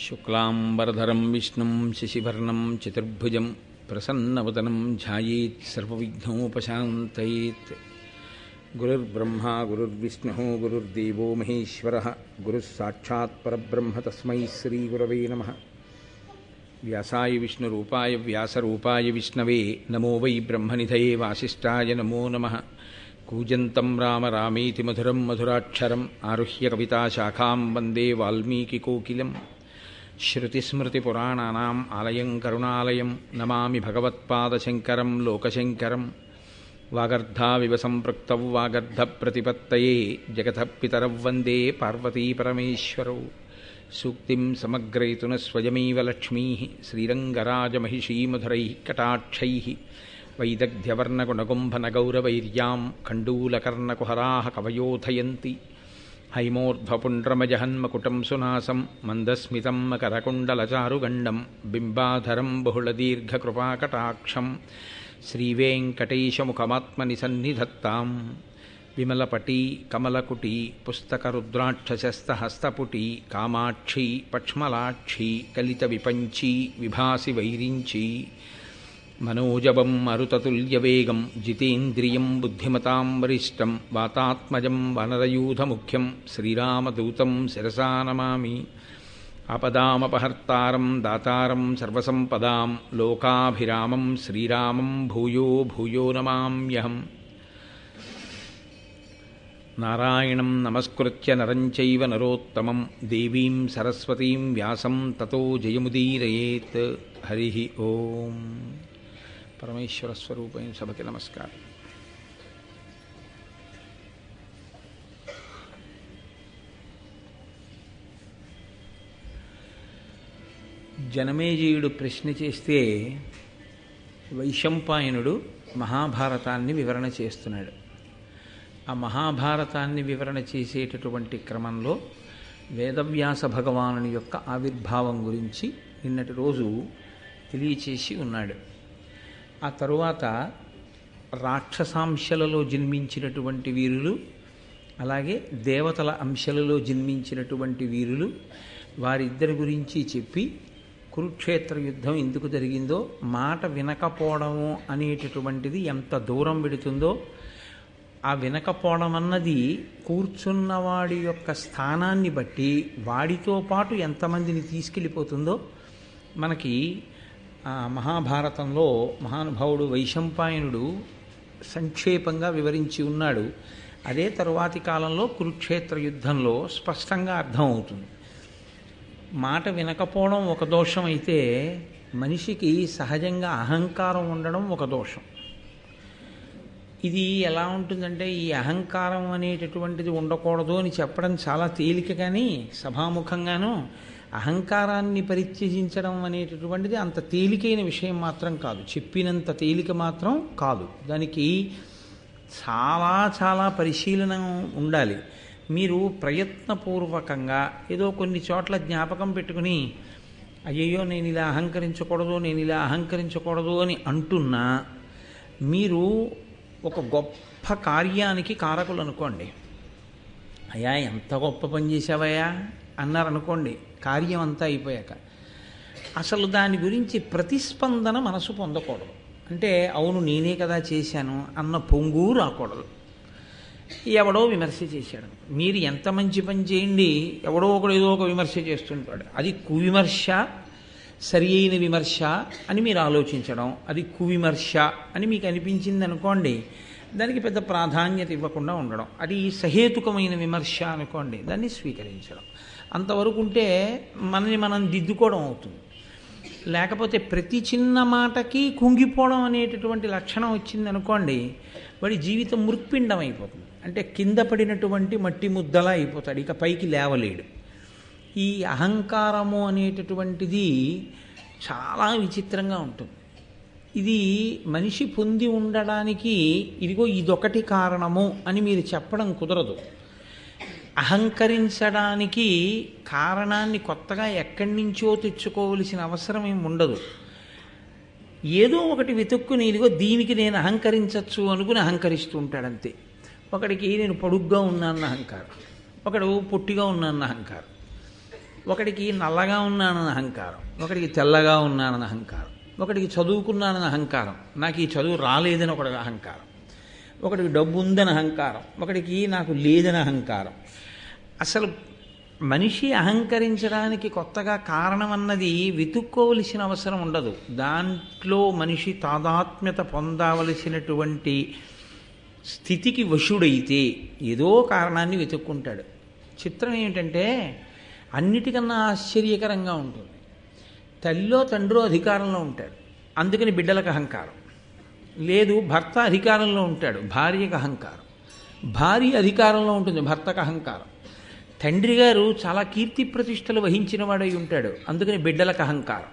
శుక్లాంబరధరం విష్ణుం శశివర్ణం చతుర్భుజం ప్రసన్నవదనం ధ్యాయేత్ సర్వవిఘ్నోపశాంతయేత్. గురుర్బ్రహ్మా గురుర్విష్ణుః గురుర్దేవో మహేశ్వరః గురుః సాక్షాత్ పరబ్రహ్మ తస్మై శ్రీగురవే నమః. వ్యాసాయ విష్ణురూపాయ వ్యాసరూపాయ విష్ణవే నమో వై బ్రహ్మనిధయే వాసిష్ఠాయ నమో నమః. కూజంతం రామ రామేతి మధురం మధురాక్షరం ఆరుహ్య కవితాశాఖాం వందే వాల్మీకికోకిలం. శృతిస్మృతిపురాణానాం ఆలయం కరుణాలయం నమామి భగవత్పాదశంకరం లోకశంకరం. వాగర్ధావివ సంపృక్తౌ వాగర్ధప్రతిపత్తయే జగతః పితరౌ వందే పార్వతీపరమేశ్వరౌ. సూక్తిం సమగ్రయతున స్వయమేవ లక్ష్మీః శ్రీరంగరాజమహిషీమధురైః కటాక్షైః. వైదగ్ధ్యవర్ణగుణగుంభనగౌరవైర్యాం ఖండూలకర్ణకుహరాः కవయోధయంతి. హైమోర్ధ్వపుండ్రమజహన్మకుటం సునాసం మందస్మితం మకరకుండలచారుగండం బింబాధరం బహుళదీర్ఘకృపాకటాక్షం. శ్రీవేంకటేశముఖమాత్మని సన్నిధత్తాం. విమలపటీ కమలకుటీ పుస్తకరుద్రాక్షశస్తహస్తపుటీ కామాక్షీ పక్ష్మలాక్షీ కలితవిపంచీ విభాసి వైరించీ. మనోజవం మరుతతుల్యవేగం జితేంద్రియం బుద్ధిమతాం వరిష్టం వాతాత్మజం వనరయూధముఖ్యం శ్రీరామదూతం శిరసా నమామి. ఆపదామపహర్తారం దాతారం సర్వసంపదాం లోకాభిరామం శ్రీరామం భూయో భూయో నమామ్యహం. నారాయణం నమస్కృత్య నరం చైవ నరోత్తమం దేవీం సరస్వతీం వ్యాసం తతో జయముదీరయేత్. హరి ఓం. పరమేశ్వర స్వరూపైన సభకి నమస్కారం. జనమేజయుడు ప్రశ్న చేస్తే వైశంపాయనుడు మహాభారతాన్ని వివరణ చేస్తున్నాడు. ఆ మహాభారతాన్ని వివరణ చేసేటటువంటి క్రమంలో వేదవ్యాస భగవానుని యొక్క ఆవిర్భావం గురించి నిన్నటి రోజు తెలియచేసి ఉన్నాడు. ఆ తరువాత రాక్షసాంశలలో జన్మించినటువంటి వీరులు, అలాగే దేవతల అంశలలో జన్మించినటువంటి వీరులు, వారిద్దరి గురించి చెప్పి కురుక్షేత్ర యుద్ధం ఎందుకు జరిగిందో, మాట వినకపోవడము అనేటటువంటిది ఎంత దూరం పెడుతుందో, ఆ వినకపోవడం అన్నది కూర్చున్నవాడి యొక్క స్థానాన్ని బట్టి వాడితో పాటు ఎంతమందిని తీసుకెళ్ళిపోతుందో మనకి మహాభారతంలో మహానుభావుడు వైశంపాయనుడు సంక్షేపంగా వివరించి ఉన్నాడు. అదే తరువాతి కాలంలో కురుక్షేత్ర యుద్ధంలో స్పష్టంగా అర్థమవుతుంది. మాట వినకపోవడం ఒక దోషం అయితే, మనిషికి సహజంగా అహంకారం ఉండడం ఒక దోషం. ఇది ఎలా ఉంటుందంటే, ఈ అహంకారం అనేటటువంటిది ఉండకూడదు అని చెప్పడం చాలా తేలిక, కానీ సభాముఖంగాను అహంకారాన్ని పరిత్యజించడం అనేటటువంటిది అంత తేలికైన విషయం మాత్రం కాదు, చెప్పినంత తేలిక మాత్రం కాదు. దానికి చాలా చాలా పరిశీలన ఉండాలి. మీరు ప్రయత్నపూర్వకంగా ఏదో కొన్ని చోట్ల జ్ఞాపకం పెట్టుకుని అయ్యయ్యో నేను ఇలా అహంకరించకూడదు, నేను ఇలా అహంకరించకూడదు అని అంటున్నా, మీరు ఒక గొప్ప కార్యానికి కారకులు అనుకోండి. అయ్యా ఎంత గొప్ప పని చేసావయ్యా అన్నారనుకోండి, కార్యం అంతా అయిపోయాక అసలు దాని గురించి ప్రతిస్పందన మనసు పొందకూడదు. అంటే అవును నేనే కదా చేశాను అన్న పొంగు రాకూడదు. ఎవడో విమర్శ చేశాడు, మీరు ఎంత మంచి పని చేయండి, ఎవడో ఒకడు ఏదో ఒక విమర్శ చేస్తుంటాడు. అది కువిమర్శ, సరి అయిన విమర్శ అని మీరు ఆలోచించడం, అది కువిమర్శ అని మీకు అనిపించింది అనుకోండి, దానికి పెద్ద ప్రాధాన్యత ఇవ్వకుండా ఉండడం. అది సహేతుకమైన విమర్శ అనుకోండి, దాన్ని స్వీకరించడం. అంతవరకు ఉంటే మనని మనం దిద్దుకోవడం అవుతుంది. లేకపోతే ప్రతి చిన్న మాటకి కుంగిపోవడం అనేటటువంటి లక్షణం వచ్చింది అనుకోండి, వాడి జీవితం మృత్పిండం అయిపోతుంది. అంటే కింద పడినటువంటి మట్టి ముద్దలా అయిపోతాడు, ఇక పైకి లేవలేడు. ఈ అహంకారము అనేటటువంటిది చాలా విచిత్రంగా ఉంటుంది. ఇది మనిషి పొంది ఉండడానికి ఇదిగో ఇదొకటి కారణము అని మీరు చెప్పడం కుదరదు. అహంకరించడానికి కారణాన్ని కొత్తగా ఎక్కడి నుంచో తెచ్చుకోవలసిన అవసరం ఏమి ఉండదు. ఏదో ఒకటి వెతుక్కుని ఇదిగో దీనికి నేను అహంకరించవచ్చు అనుకుని అహంకరిస్తూ ఉంటాడంతే. ఒకడికి నేను పొడుగ్గా ఉన్నాన్న అహంకారం, ఒకడు పొట్టిగా ఉన్నాన్న అహంకారం. ఒకడికి నల్లగా ఉన్నానని అహంకారం, ఒకడికి తెల్లగా ఉన్నానని అహంకారం, ఒకడికి చదువుకున్నానని అహంకారం, నాకు ఈ చదువు రాలేదని ఒకటి అహంకారం, ఒకడికి డబ్బు ఉందని అహంకారం, ఒకడికి నాకు లేదని అహంకారం. అసలు మనిషి అహంకరించడానికి కొత్తగా కారణం అన్నది వెతుక్కోవలసిన అవసరం ఉండదు. దాంట్లో మనిషి తాదాత్మ్యత పొందవలసినటువంటి స్థితికి వశుడైతే ఏదో కారణాన్ని వెతుక్కుంటాడు. చిత్రం ఏమిటంటే అన్నిటికన్నా ఆశ్చర్యకరంగా ఉంటుంది. తల్లిలో తండ్రో అధికారంలో ఉంటాడు, అందుకని బిడ్డలకు అహంకారం లేదు. భర్త అధికారంలో ఉంటాడు, భార్యకు అహంకారం. భార్య అధికారంలో ఉంటుంది, భర్తకు అహంకారం. తండ్రి గారు చాలా కీర్తి ప్రతిష్టలు వహించిన వాడై ఉంటాడు, అందుకని బిడ్డలకు అహంకారం.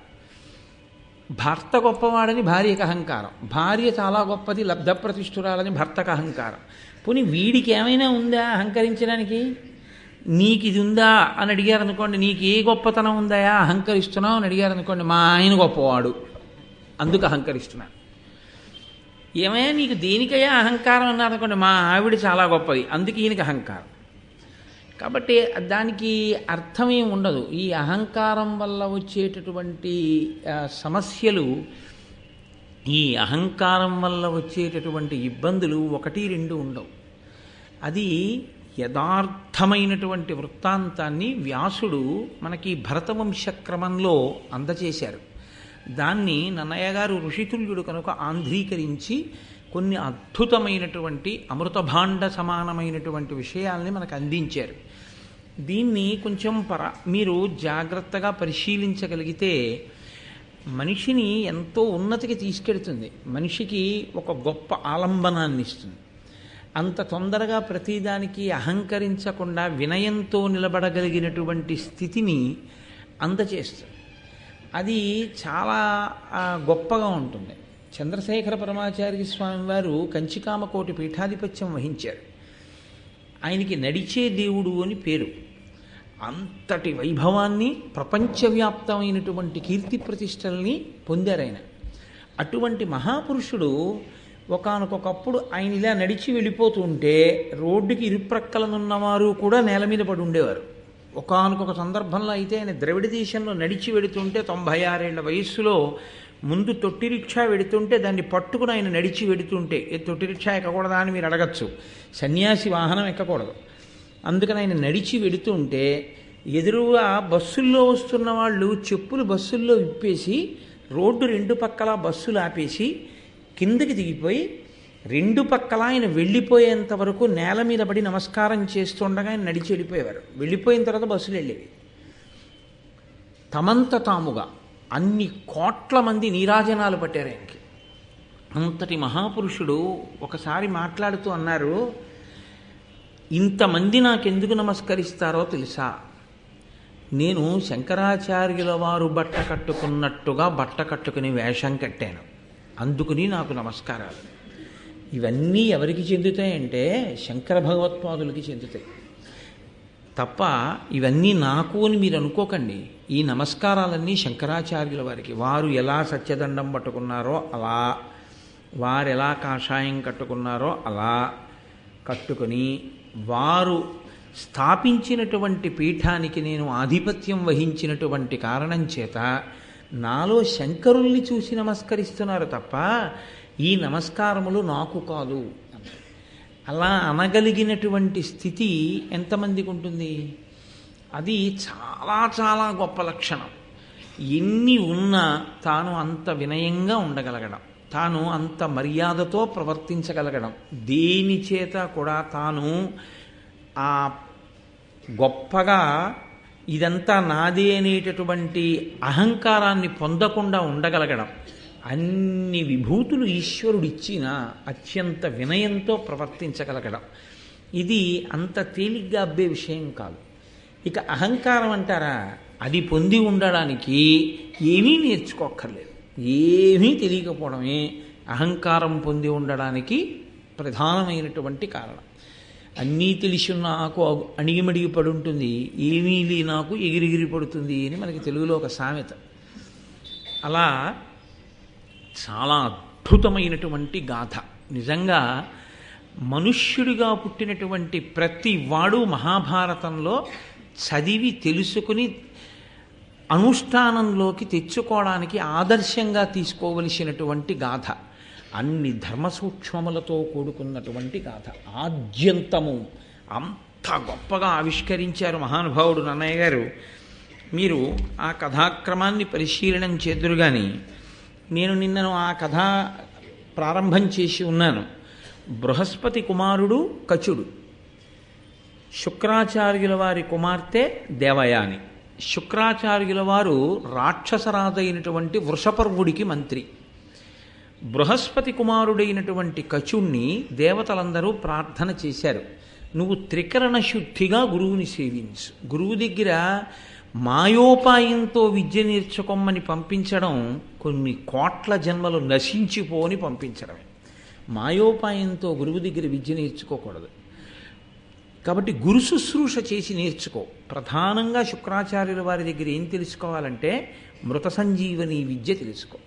భర్త గొప్పవాడని భార్యకు అహంకారం, భార్య చాలా గొప్పది లబ్ధ ప్రతిష్ఠురాలని భర్తకు అహంకారం. పోనీ వీడికి ఏమైనా ఉందా అహంకరించడానికి? నీకు ఇది ఉందా అని అడిగారు అనుకోండి, నీకు ఏ గొప్పతనం ఉందా అహంకరిస్తున్నావు అని అడిగారు అనుకోండి, మా ఆయన గొప్పవాడు అందుకు అహంకరిస్తున్నాను. ఏమయ్యా నీకు దేనికయ్యా అహంకారం అన్నారు అనుకోండి, మా ఆవిడ చాలా గొప్పది అందుకు ఈయనకి అహంకారం. కాబట్టి దానికి అర్థమేం ఉండదు. ఈ అహంకారం వల్ల వచ్చేటటువంటి సమస్యలు, ఈ అహంకారం వల్ల వచ్చేటటువంటి ఇబ్బందులు 1, 2 ఉండవు. అది యథార్థమైనటువంటి వృత్తాంతాన్ని వ్యాసుడు మనకి భరతవంశ క్రమంలో అందచేశారు. దాన్ని నన్నయ్య గారు ఋషితుల్యుడు కనుక ఆంధ్రీకరించి కొన్ని అద్భుతమైనటువంటి అమృతభాండ సమానమైనటువంటి విషయాల్ని మనకు అందించారు. దీన్ని కొంచెం మీరు జాగ్రత్తగా పరిశీలించగలిగితే మనిషిని ఎంతో ఉన్నతికి తీసుకెడుతుంది, మనిషికి ఒక గొప్ప ఆలంబనాన్ని ఇస్తుంది. అంత తొందరగా ప్రతిదానికి అహంకరించకుండా వినయంతో నిలబడగలిగినటువంటి స్థితిని అందచేస్తుంది. అది చాలా గొప్పగా ఉంటుంది. చంద్రశేఖర పరమాచార్య స్వామి వారు కంచికామకోటి పీఠాధిపత్యం వహించారు. ఆయనకి నడిచే దేవుడు అని పేరు. అంతటి వైభవాన్ని, ప్రపంచవ్యాప్తమైనటువంటి కీర్తి ప్రతిష్టల్ని పొందారు ఆయన. అటువంటి మహాపురుషుడు ఒకానొకప్పుడు ఆయన ఇలా నడిచి వెళ్ళిపోతుంటే రోడ్డుకి ఇరుప్రక్కలనున్నవారు కూడా నేల మీద పడి ఉండేవారు. ఒకానొక సందర్భంలో అయితే ఆయన ద్రవిడ దేశంలో నడిచి వెడుతుంటే 96 ఏళ్ల వయస్సులో ముందు తొట్టి రిక్షా వెడుతుంటే దాన్ని పట్టుకుని ఆయన నడిచి వెడుతుంటే, తొట్టి రిక్షా ఎక్కకూడదా అని మీరు అడగచ్చు, సన్యాసి వాహనం ఎక్కకూడదు. అందుకని ఆయన నడిచి వెడుతుంటే ఎదురుగా బస్సుల్లో వస్తున్న వాళ్ళు చెప్పులు బస్సుల్లో విప్పేసి రోడ్డు 2 పక్కల బస్సులు ఆపేసి కిందకి దిగిపోయి 2 పక్కల ఆయన వెళ్ళిపోయేంత వరకు నేల మీద పడి నమస్కారం చేస్తుండగా ఆయన నడిచి వెళ్ళిపోయేవారు. వెళ్ళిపోయిన తర్వాత బస్సులు వెళ్ళేవి. తమంత తాముగా అన్ని కోట్ల మంది నీరాజనాలు పట్టారు ఆయనకి. అంతటి మహాపురుషుడు ఒకసారి మాట్లాడుతూ అన్నారు, ఇంతమంది నాకెందుకు నమస్కరిస్తారో తెలుసా? నేను శంకరాచార్యుల వారు బట్ట కట్టుకున్నట్టుగా బట్ట కట్టుకుని వేషం కట్టాను, అందుకుని నాకు నమస్కారాలు. ఇవన్నీ ఎవరికి చెందుతాయంటే శంకర భగవత్పాదులకి చెందుతాయి తప్ప ఇవన్నీ నాకు అని మీరు అనుకోకండి. ఈ నమస్కారాలన్నీ శంకరాచార్యుల వారికి. వారు ఎలా సత్యదండం పట్టుకున్నారో అలా, వారు ఎలా కాషాయం కట్టుకున్నారో అలా కట్టుకొని వారు స్థాపించినటువంటి పీఠానికి నేను ఆధిపత్యం వహించినటువంటి కారణం చేత నాలో శంకరుల్ని చూసి నమస్కరిస్తున్నారు తప్ప ఈ నమస్కారములు నాకు కాదు. అలా అనగలిగినటువంటి స్థితి ఎంతమందికి ఉంటుంది? అది చాలా చాలా గొప్ప లక్షణం. ఎన్ని ఉన్నా తాను అంత వినయంగా ఉండగలగడం, తాను అంత మర్యాదతో ప్రవర్తించగలగడం, దేని చేత కూడా తాను ఆ గొప్పగా ఇదంతా నాదే అనేటటువంటి అహంకారాన్ని పొందకుండా ఉండగలగడం, అన్ని విభూతులు ఈశ్వరుడు ఇచ్చిన అత్యంత వినయంతో ప్రవర్తించగలగడం, ఇది అంత తేలిగ్గా అబ్బే విషయం కాదు. ఇక అహంకారం అంటారా, అది పొంది ఉండడానికి ఏమీ నేర్చుకోక్కర్లేదు, ఏమీ తెలియకపోవడమే అహంకారం పొంది ఉండడానికి ప్రధానమైనటువంటి కారణం. అన్నీ తెలిసిన ఆకు అణిగిమడిగి పడి ఉంటుంది, ఏమీ నాకు ఎగిరిగిరి పడుతుంది అని మనకి తెలుగులో ఒక సామెత. అలా చాలా అద్భుతమైనటువంటి గాథ. నిజంగా మనుష్యుడిగా పుట్టినటువంటి ప్రతి వాడు మహాభారతంలో చదివి తెలుసుకుని అనుష్ఠానంలోకి తెచ్చుకోవడానికి ఆదర్శంగా తీసుకోవలసినటువంటి గాథ. అన్ని ధర్మ సూక్ష్మములతో కూడుకున్నటువంటి గాథ. ఆద్యంతము అంత గొప్పగా ఆవిష్కరించారు మహానుభావుడు నన్నయ్య గారు. మీరు ఆ కథాక్రమాన్ని పరిశీలనం చేద్దురు కానీ నేను నిన్నను ఆ కథ ప్రారంభం చేసి ఉన్నాను. బృహస్పతి కుమారుడు కచుడు, శుక్రాచార్యుల వారి కుమార్తె దేవయాని. శుక్రాచార్యుల వారు రాక్షసరాజైనటువంటి వృషపర్వుడికి మంత్రి. బృహస్పతి కుమారుడైనటువంటి కచుణ్ణి దేవతలందరూ ప్రార్థన చేశారు, నువ్వు త్రికరణ శుద్ధిగా గురువుని సేవించు. గురువు దగ్గర మాయోపాయంతో విద్య నేర్చుకోమని పంపించడం కొన్ని కోట్ల జన్మలు నశించిపోని పంపించడమే. మాయోపాయంతో గురువు దగ్గర విద్య నేర్చుకోకూడదు. కాబట్టి గురు శుశ్రూష చేసి నేర్చుకో. ప్రధానంగా శుక్రాచార్యుల వారి దగ్గర ఏం తెలుసుకోవాలంటే మృత సంజీవని విద్య తెలుసుకో.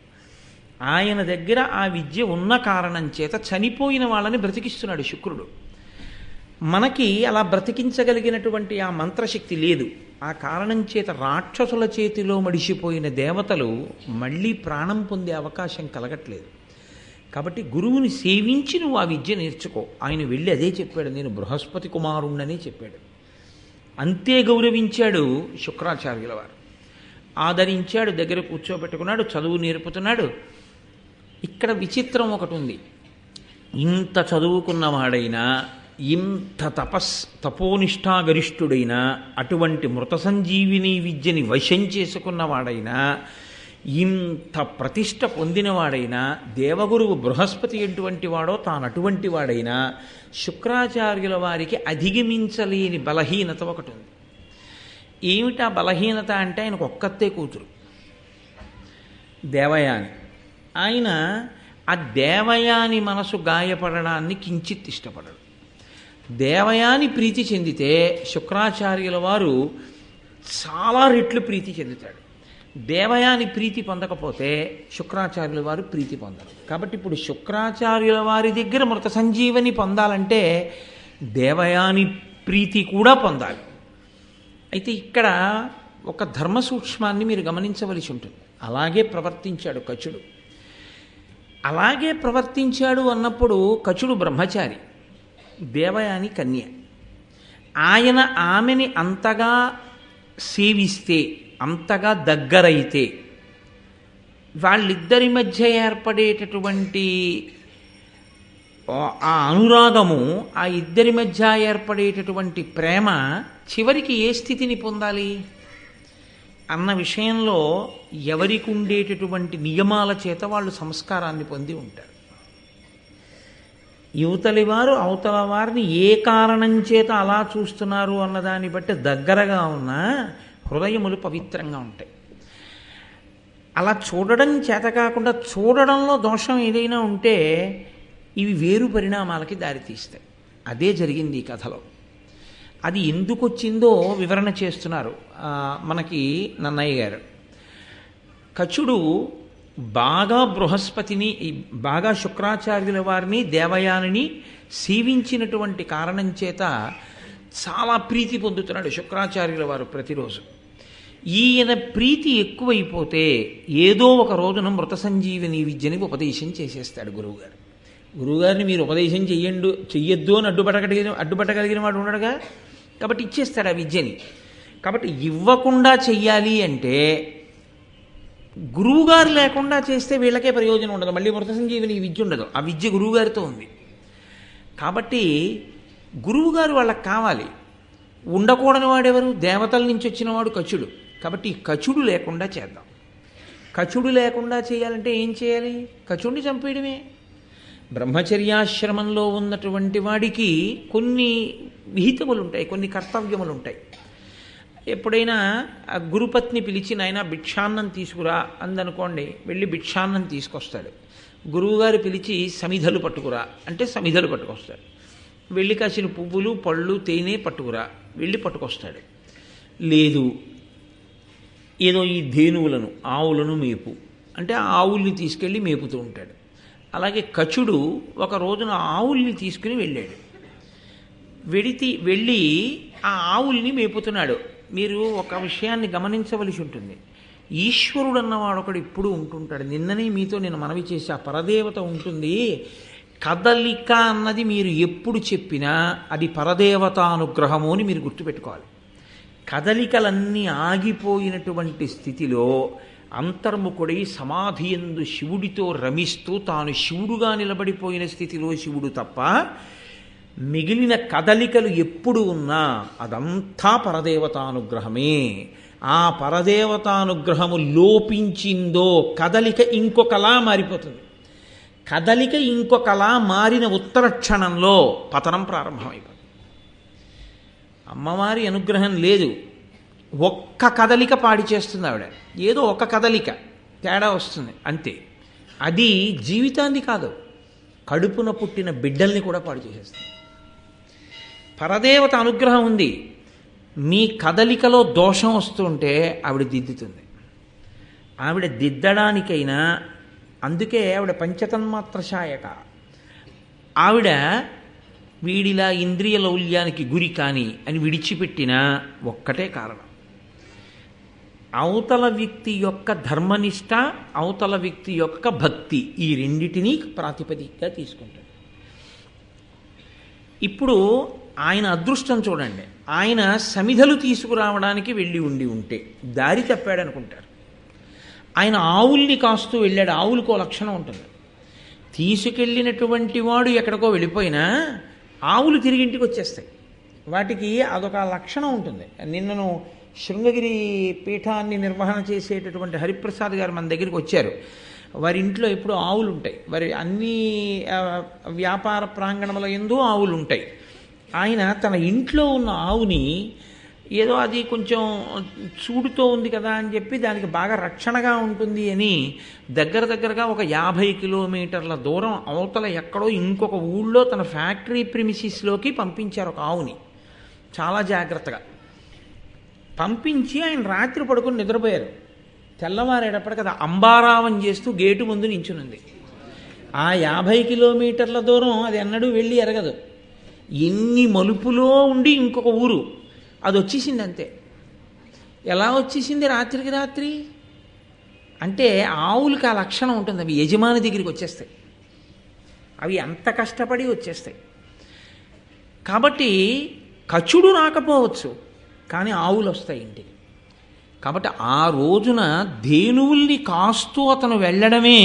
ఆయన దగ్గర ఆ విద్య ఉన్న కారణం చేత చనిపోయిన వాళ్ళని బ్రతికిస్తున్నాడు శుక్రుడు. మనకి అలా బ్రతికించగలిగినటువంటి ఆ మంత్రశక్తి లేదు. ఆ కారణం చేత రాక్షసుల చేతిలో మడిసిపోయిన దేవతలు మళ్ళీ ప్రాణం పొందే అవకాశం కలగట్లేదు. కాబట్టి గురువుని సేవించి నువ్వు ఆ విద్య నేర్చుకో. ఆయన వెళ్ళి అదే చెప్పాడు, నేను బృహస్పతి కుమారుణ్ణనే చెప్పాడు. అంతే గౌరవించాడు శుక్రాచార్యుల వారు. ఆదరించాడు, దగ్గర కూర్చోబెట్టుకున్నాడు, చదువు నేర్పుతున్నాడు. ఇక్కడ విచిత్రం ఒకటి ఉంది. ఇంత చదువుకున్నవాడైనా, ఇంత తపోనిష్టాగరిష్ఠుడైనా, అటువంటి మృత సంజీవిని విద్యని వశం చేసుకున్నవాడైనా, ఇంత ప్రతిష్ట పొందినవాడైనా, దేవగురువు బృహస్పతి ఎటువంటి వాడో తాను అటువంటి వాడైనా, శుక్రాచార్యుల వారికి అధిగమించలేని బలహీనత ఒకటి ఉంది. ఏమిటా బలహీనత అంటే ఆయనకు ఒక్కతే కూతురు దేవయాని. ఆయన ఆ దేవయాని మనసు గాయపడడాన్ని కించిత్ ఇష్టపడడు. దేవయాని ప్రీతి చెందితే శుక్రాచార్యుల వారు చాలా రెట్లు ప్రీతి చెందుతాడు. దేవయాని ప్రీతి పొందకపోతే శుక్రాచార్యుల వారు ప్రీతి పొందరు. కాబట్టి ఇప్పుడు శుక్రాచార్యుల వారి దగ్గర మృత సంజీవని పొందాలంటే దేవయాని ప్రీతి కూడా పొందాలి. అయితే ఇక్కడ ఒక ధర్మ సూక్ష్మాన్ని మీరు గమనించవలసి ఉంటుంది. అలాగే ప్రవర్తించాడు కచుడు. అలాగే ప్రవర్తించాడు అన్నప్పుడు కచుడు బ్రహ్మచారి, దేవయాని కన్య. ఆయన ఆమెని అంతగా సేవిస్తే, అంతగా దగ్గరైతే, వాళ్ళిద్దరి మధ్య ఏర్పడేటటువంటి ఆ అనురాగము, ఆ ఇద్దరి మధ్య ఏర్పడేటటువంటి ప్రేమ చివరికి ఏ స్థితిని పొందాలి అన్న విషయంలో ఎవరికి ఉండేటటువంటి నియమాల చేత వాళ్ళు సంస్కారాన్ని పొంది ఉంటారు. యువతలి వారు అవతల వారిని ఏ కారణం చేత అలా చూస్తున్నారు అన్నదాన్ని బట్టి దగ్గరగా ఉన్న హృదయములు పవిత్రంగా ఉంటాయి. అలా చూడడం చేత కాకుండా చూడడంలో దోషం ఏదైనా ఉంటే ఇవి వేరు పరిణామాలకి దారితీస్తాయి. అదే జరిగింది ఈ కథలో. అది ఎందుకు వచ్చిందో వివరణ చేస్తున్నారు మనకి నన్నయ్య గారు. కచుడు బాగా బృహస్పతిని, బాగా శుక్రాచార్యుల వారిని, దేవయానిని సేవించినటువంటి కారణం చేత చాలా ప్రీతి పొందుతున్నాడు శుక్రాచార్యుల వారు ప్రతిరోజు. ఈయన ప్రీతి ఎక్కువైపోతే ఏదో ఒక రోజున మృత సంజీవిని విద్యని ఉపదేశం చేసేస్తాడు గురువుగారు. గురువుగారిని మీరు ఉపదేశం చెయ్యొద్దు అని అడ్డుపట్టగలిగిన వాడు ఉండడుగా. కాబట్టి ఇచ్చేస్తాడు ఆ విద్యని. కాబట్టి ఇవ్వకుండా చెయ్యాలి అంటే గురువుగారు లేకుండా చేస్తే వీళ్ళకే ప్రయోజనం ఉండదు. మళ్ళీ మృత సంజీవిని విద్య ఉండదు. ఆ విద్య గురువుగారితో ఉంది. కాబట్టి గురువుగారు వాళ్ళకి కావాలి. ఉండకూడని వాడెవరు? దేవతల నుంచి వచ్చినవాడు కచుడు. కాబట్టి ఈ కచుడు లేకుండా చేద్దాం. కచుడు లేకుండా చేయాలంటే ఏం చేయాలి? కచుడిని చంపేయడమే. బ్రహ్మచర్యాశ్రమంలో ఉన్నటువంటి వాడికి కొన్ని విహితములు ఉంటాయి, కొన్ని కర్తవ్యములు ఉంటాయి. ఎప్పుడైనా ఆ గురుపత్ని పిలిచి నాయన భిక్షాన్నం తీసుకురా అందనుకోండి, వెళ్ళి భిక్షాన్నం తీసుకొస్తాడు. గురువుగారు పిలిచి సమిధలు పట్టుకురా అంటే సమిధలు పట్టుకొస్తాడు. వెళ్ళి కాసిన పువ్వులు, పళ్ళు, తేనె పట్టుకురా, వెళ్ళి పట్టుకొస్తాడు. లేదు ఏదో ఈ ధేనువులను, ఆవులను మేపు అంటే ఆవుల్ని తీసుకెళ్ళి మేపుతూ ఉంటాడు. అలాగే కచుడు ఒక రోజున ఆవుల్ని తీసుకుని వెళ్ళాడు. వెళ్ళి ఆ ఆవుల్ని మేపుతున్నాడు. మీరు ఒక విషయాన్ని గమనించవలసి ఉంటుంది. ఈశ్వరుడు అన్నవాడొకడు ఎప్పుడు ఉంటుంటాడు. నిన్ననే మీతో నేను మనవి చేసి ఆ పరదేవత ఉంటుంది. కదలిక అన్నది మీరు ఎప్పుడు చెప్పినా అది పరదేవతానుగ్రహము అని మీరు గుర్తుపెట్టుకోవాలి. కదలికలన్నీ ఆగిపోయినటువంటి స్థితిలో అంతర్ముఖుడై సమాధి యందు శివుడితో రమిస్తూ తాను శివుడుగా నిలబడిపోయిన స్థితిలో శివుడు తప్ప మిగిలిన కదలికలు ఎప్పుడు ఉన్నా అదంతా పరదేవతానుగ్రహమే. ఆ పరదేవతానుగ్రహము లోపించిందో కదలిక ఇంకొకలా మారిపోతుంది. కదలిక ఇంకొకలా మారిన ఉత్తర క్షణంలో పతనం ప్రారంభమైపోతుంది. అమ్మవారి అనుగ్రహం లేదు, ఒక్క కదలిక పాడి చేస్తుంది ఆవిడ. ఏదో ఒక కదలిక తేడా వస్తుంది అంతే. అది జీవితాన్ని కాదు, కడుపున పుట్టిన బిడ్డల్ని కూడా పాడు చేసేస్తుంది. పరదేవత అనుగ్రహం ఉంది. మీ కదలికలో దోషం వస్తుంటే ఆవిడ దిద్దుతుంది. ఆవిడ దిద్దడానికైనా, అందుకే ఆవిడ పంచతన్మాత్ర శాయక. ఆవిడ వీడిలా ఇంద్రియ లౌల్యానికి గురి కాని అని విడిచిపెట్టిన ఒక్కటే కారణం, అవతల వ్యక్తి యొక్క ధర్మనిష్ట, అవతల వ్యక్తి యొక్క భక్తి, ఈ రెండిటినీ ప్రాతిపదికగా తీసుకుంటాడు. ఇప్పుడు ఆయన అదృష్టం చూడండి. ఆయన సమిధలు తీసుకురావడానికి వెళ్ళి ఉంటే దారి తప్పాడనుకుంటారు. ఆయన ఆవుల్ని కాస్తూ వెళ్ళాడు. ఆవులకో లక్షణం ఉంటుంది. తీసుకెళ్ళినటువంటి వాడు ఎక్కడికో వెళ్ళిపోయినా ఆవులు తిరిగి ఇంటికి వచ్చేస్తాయి. వాటికి అదొక లక్షణం ఉంటుంది. నిన్నను శృంగగిరి పీఠాన్ని నిర్వహణ చేసేటటువంటి హరిప్రసాద్ గారు మన దగ్గరికి వచ్చారు. వారి ఇంట్లో ఎప్పుడూ ఆవులు ఉంటాయి. వారి అన్ని వ్యాపార ప్రాంగణముల యందు ఆవులు ఉంటాయి. ఆయన తన ఇంట్లో ఉన్న ఆవుని ఏదో అది కొంచెం చూడుతో ఉంది కదా అని చెప్పి దానికి బాగా రక్షణగా ఉంటుంది అని దగ్గరగా ఒక 50 కిలోమీటర్ల దూరం అవతల ఎక్కడో ఇంకొక ఊళ్ళో తన ఫ్యాక్టరీ ప్రిమిసిస్లోకి పంపించారు ఒక ఆవుని. చాలా జాగ్రత్తగా పంపించి ఆయన రాత్రి పడుకొని నిద్రపోయారు. తెల్లవారేటప్పటికి అది అంబారావం చేస్తూ గేటు ముందు నించునుంది. ఆ 50 కిలోమీటర్ల దూరం అది ఎన్నడూ వెళ్ళి ఎరగదు. ఎన్ని మలుపులో ఉండి ఇంకొక ఊరు అది వచ్చేసింది అంతే. ఎలా వచ్చేసింది రాత్రికి రాత్రి అంటే ఆవులకి ఆ లక్షణం ఉంటుంది. అవి యజమాని దగ్గరికి వచ్చేస్తాయి. అవి అంత కష్టపడి వచ్చేస్తాయి. కాబట్టి కచుడు రాకపోవచ్చు, కానీ ఆవులు వస్తాయి ఇంటికి. కాబట్టి ఆ రోజున ధేనువుల్ని కాస్తూ అతను వెళ్ళడమే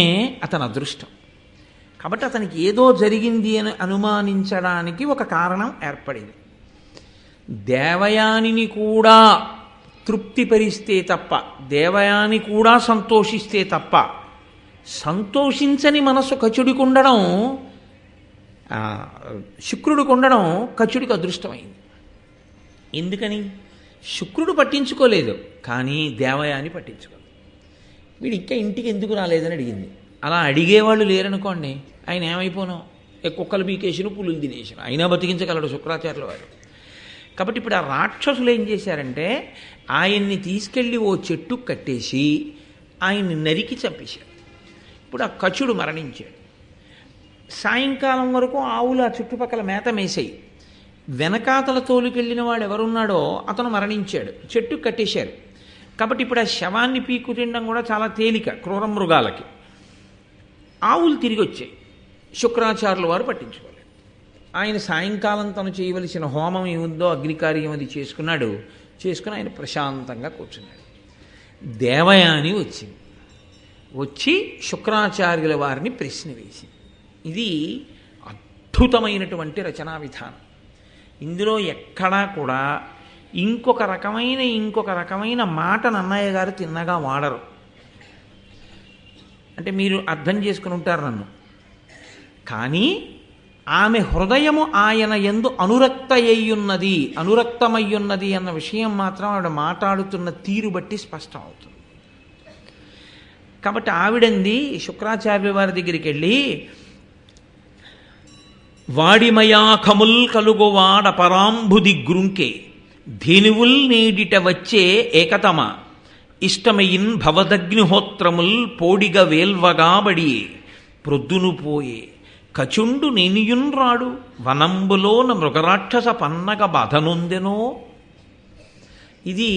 అతని అదృష్టం. కాబట్టి అతనికి ఏదో జరిగింది అని అనుమానించడానికి ఒక కారణం ఏర్పడింది. దేవయానిని కూడా తృప్తిపరిస్తే తప్ప, దేవయాని కూడా సంతోషిస్తే తప్ప సంతోషించని మనసు కచుడికి ఉండడం, శుక్రుడికి ఉండడం కచుడికి అదృష్టమైంది. ఎందుకని? శుక్రుడు పట్టించుకోలేదు, కానీ దేవయాని పట్టించుకోలేదు. వీడు ఇంకా ఇంటికి ఎందుకు రాలేదని అడిగింది. అలా అడిగేవాళ్ళు లేరనుకోండి, ఆయన ఏమైపోను, కుక్కలు బీకేసిన పులులు తినేసిన అయినా బతికించగలడు శుక్రాచార్యుల వారు. కాబట్టి ఇప్పుడు ఆ రాక్షసులు ఏం చేశారంటే ఆయన్ని తీసుకెళ్ళి ఓ చెట్టు కట్టేసి ఆయన్ని నరికి చంపేశారు. ఇప్పుడు ఆ కచుడు మరణించాడు. సాయంకాలం వరకు ఆవులు ఆ చుట్టుపక్కల మేత మేసాయి. వెనకాతల తోలుకెళ్ళిన వాడు ఎవరున్నాడో అతను మరణించాడు. చెట్టు కట్టేశారు. కాబట్టి ఇప్పుడు ఆ శవాన్ని పీక్కు తినడం కూడా చాలా తేలిక క్రూర మృగాలకి. ఆవులు తిరిగి వచ్చాయి. శుక్రాచార్యుల వారు పట్టించుకోలేదు. ఆయన సాయంకాలం తను చేయవలసిన హోమం ఏముందో అగ్నికార్యం అది చేసుకున్నాడు. చేసుకుని ఆయన ప్రశాంతంగా కూర్చున్నాడు. దేవయాని వచ్చింది. వచ్చి శుక్రాచార్యుల వారిని ప్రశ్న వేసింది. ఇది అద్భుతమైనటువంటి రచనా విధానం. ఇందులో ఎక్కడా కూడా ఇంకొక రకమైన మాట నన్నయ్య గారు తిన్నగా వాడరు. అంటే మీరు అర్థం చేసుకుని ఉంటారు నన్ను. కానీ ఆమె హృదయము ఆయన యందు అనురక్తమయ్యున్నది అన్న విషయం మాత్రం ఆవిడ మాట్లాడుతున్న తీరు బట్టి స్పష్టం అవుతుంది. కాబట్టి ఆవిడంది శుక్రాచార్యుల వారి దగ్గరికి వెళ్ళి, వాడిమయాఖముల్ కలుగువాడ పరాంబుది గ్రుంకే ధేనువుల్ నేడిట వచ్చే ఏకతమ ఇష్టమయిన్ భవదగ్నిహోత్రముల్ పోడిగ వేల్వగాబడియే ప్రొద్దును పోయే కచుండు నేనియున్ రాడు వనంబులోన మృగరాక్షస పన్నగ బాధనొందెనో. ఇది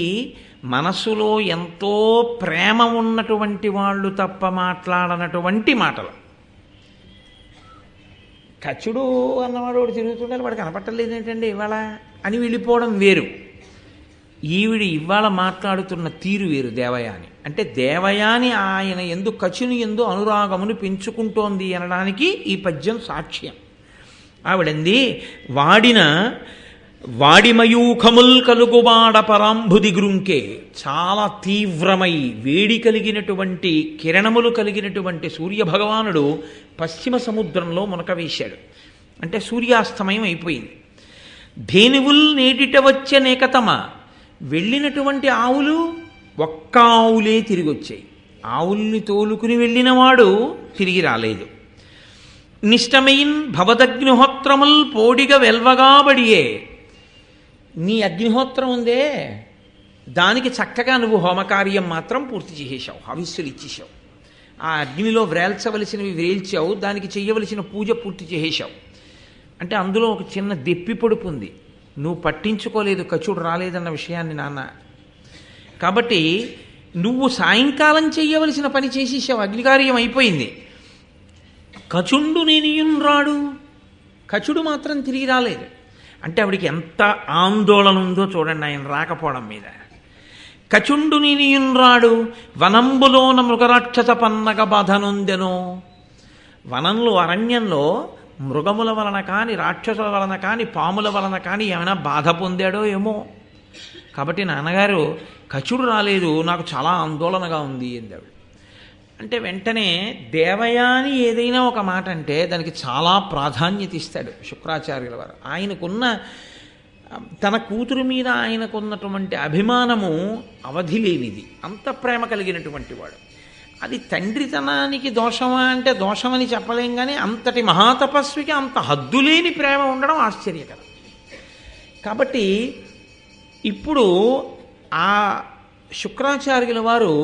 మనసులో ఎంతో ప్రేమ ఉన్నటువంటి వాళ్ళు తప్ప మాట్లాడనటువంటి మాటలు. కచుడు అన్నవాడు వాడు తిరుగుతుండాలి, వాడు కనపట్టలేదు ఏంటండి ఇవాళ అని వెళ్ళిపోవడం వేరు. ఈవిడి ఇవాళ మాట్లాడుతున్న తీరు వేరు. దేవయాని అంటే దేవయాని ఆయన ఎందు కచుని ఎందు అనురాగమును పెంచుకుంటోంది అనడానికి ఈ పద్యం సాక్ష్యం. ఆవిడంది వాడిమయూఖముల్ కలుగుబాడ పరాంబుది గృంకే, చాలా తీవ్రమై వేడి కలిగినటువంటి కిరణములు కలిగినటువంటి సూర్యభగవానుడు పశ్చిమ సముద్రంలో మునక వేశాడు. అంటే సూర్యాస్తమయం అయిపోయింది. ధేనువుల్ నేటిట వచ్చే నేకతమ, వెళ్ళినటువంటి ఆవులు ఒక్క ఆవులే తిరిగి వచ్చాయి. ఆవుల్ని తోలుకుని వెళ్ళినవాడు తిరిగి రాలేదు. నిష్టమైన్ భవదగ్నిహోత్రముల్ పోడిగ వెల్వగాబడియే, నీ అగ్నిహోత్రం ఉందే దానికి చక్కగా నువ్వు హోమకార్యం మాత్రం పూర్తి చేసేశావు, హవిస్సులు ఇచ్చేసావు, ఆ అగ్నిలో వ్రేల్చవలసినవి వ్రేల్చావు, దానికి చెయ్యవలసిన పూజ పూర్తి చేసేశావు. అంటే అందులో ఒక చిన్న దెప్పి పొడుపు ఉంది, నువ్వు పట్టించుకోలేదు కచుడు రాలేదన్న విషయాన్ని నాన్న. కాబట్టి నువ్వు సాయంకాలం చెయ్యవలసిన పని చేసేసావు, అగ్నికార్యం అయిపోయింది. కచుండు నేనియున్ రాడు, కచుడు మాత్రం తిరిగి రాలేదు. అంటే ఆవిడికి ఎంత ఆందోళన ఉందో చూడండి ఆయన రాకపోవడం మీద. కచుండు నేనియున్ రాడు వనంబులోన మృగరాక్షస పన్నగ బాధనొందెనో, వనంలో అరణ్యంలో మృగముల వలన కానీ రాక్షసుల వలన కానీ పాముల వలన కానీ ఏమైనా బాధ పొందాడో ఏమో. కాబట్టి నాన్నగారు కచుడు రాలేదు, నాకు చాలా ఆందోళనగా ఉంది అందాడు. అంటే వెంటనే దేవయాని ఏదైనా ఒక మాట అంటే దానికి చాలా ప్రాధాన్యత ఇస్తాడు శుక్రాచార్యుల వారు. ఆయనకున్న తన కూతురు మీద ఆయనకున్నటువంటి అభిమానము అవధి లేనిది, అంత ప్రేమ కలిగినటువంటి వాడు. అది తండ్రితనానికి దోషమా అంటే దోషమని చెప్పలేం, కానీ అంతటి మహాతపస్వికి అంత హద్దులేని ప్రేమ ఉండడం ఆశ్చర్యకరం. కాబట్టి ఇప్పుడు ఆ శుక్రాచార్యుల వారు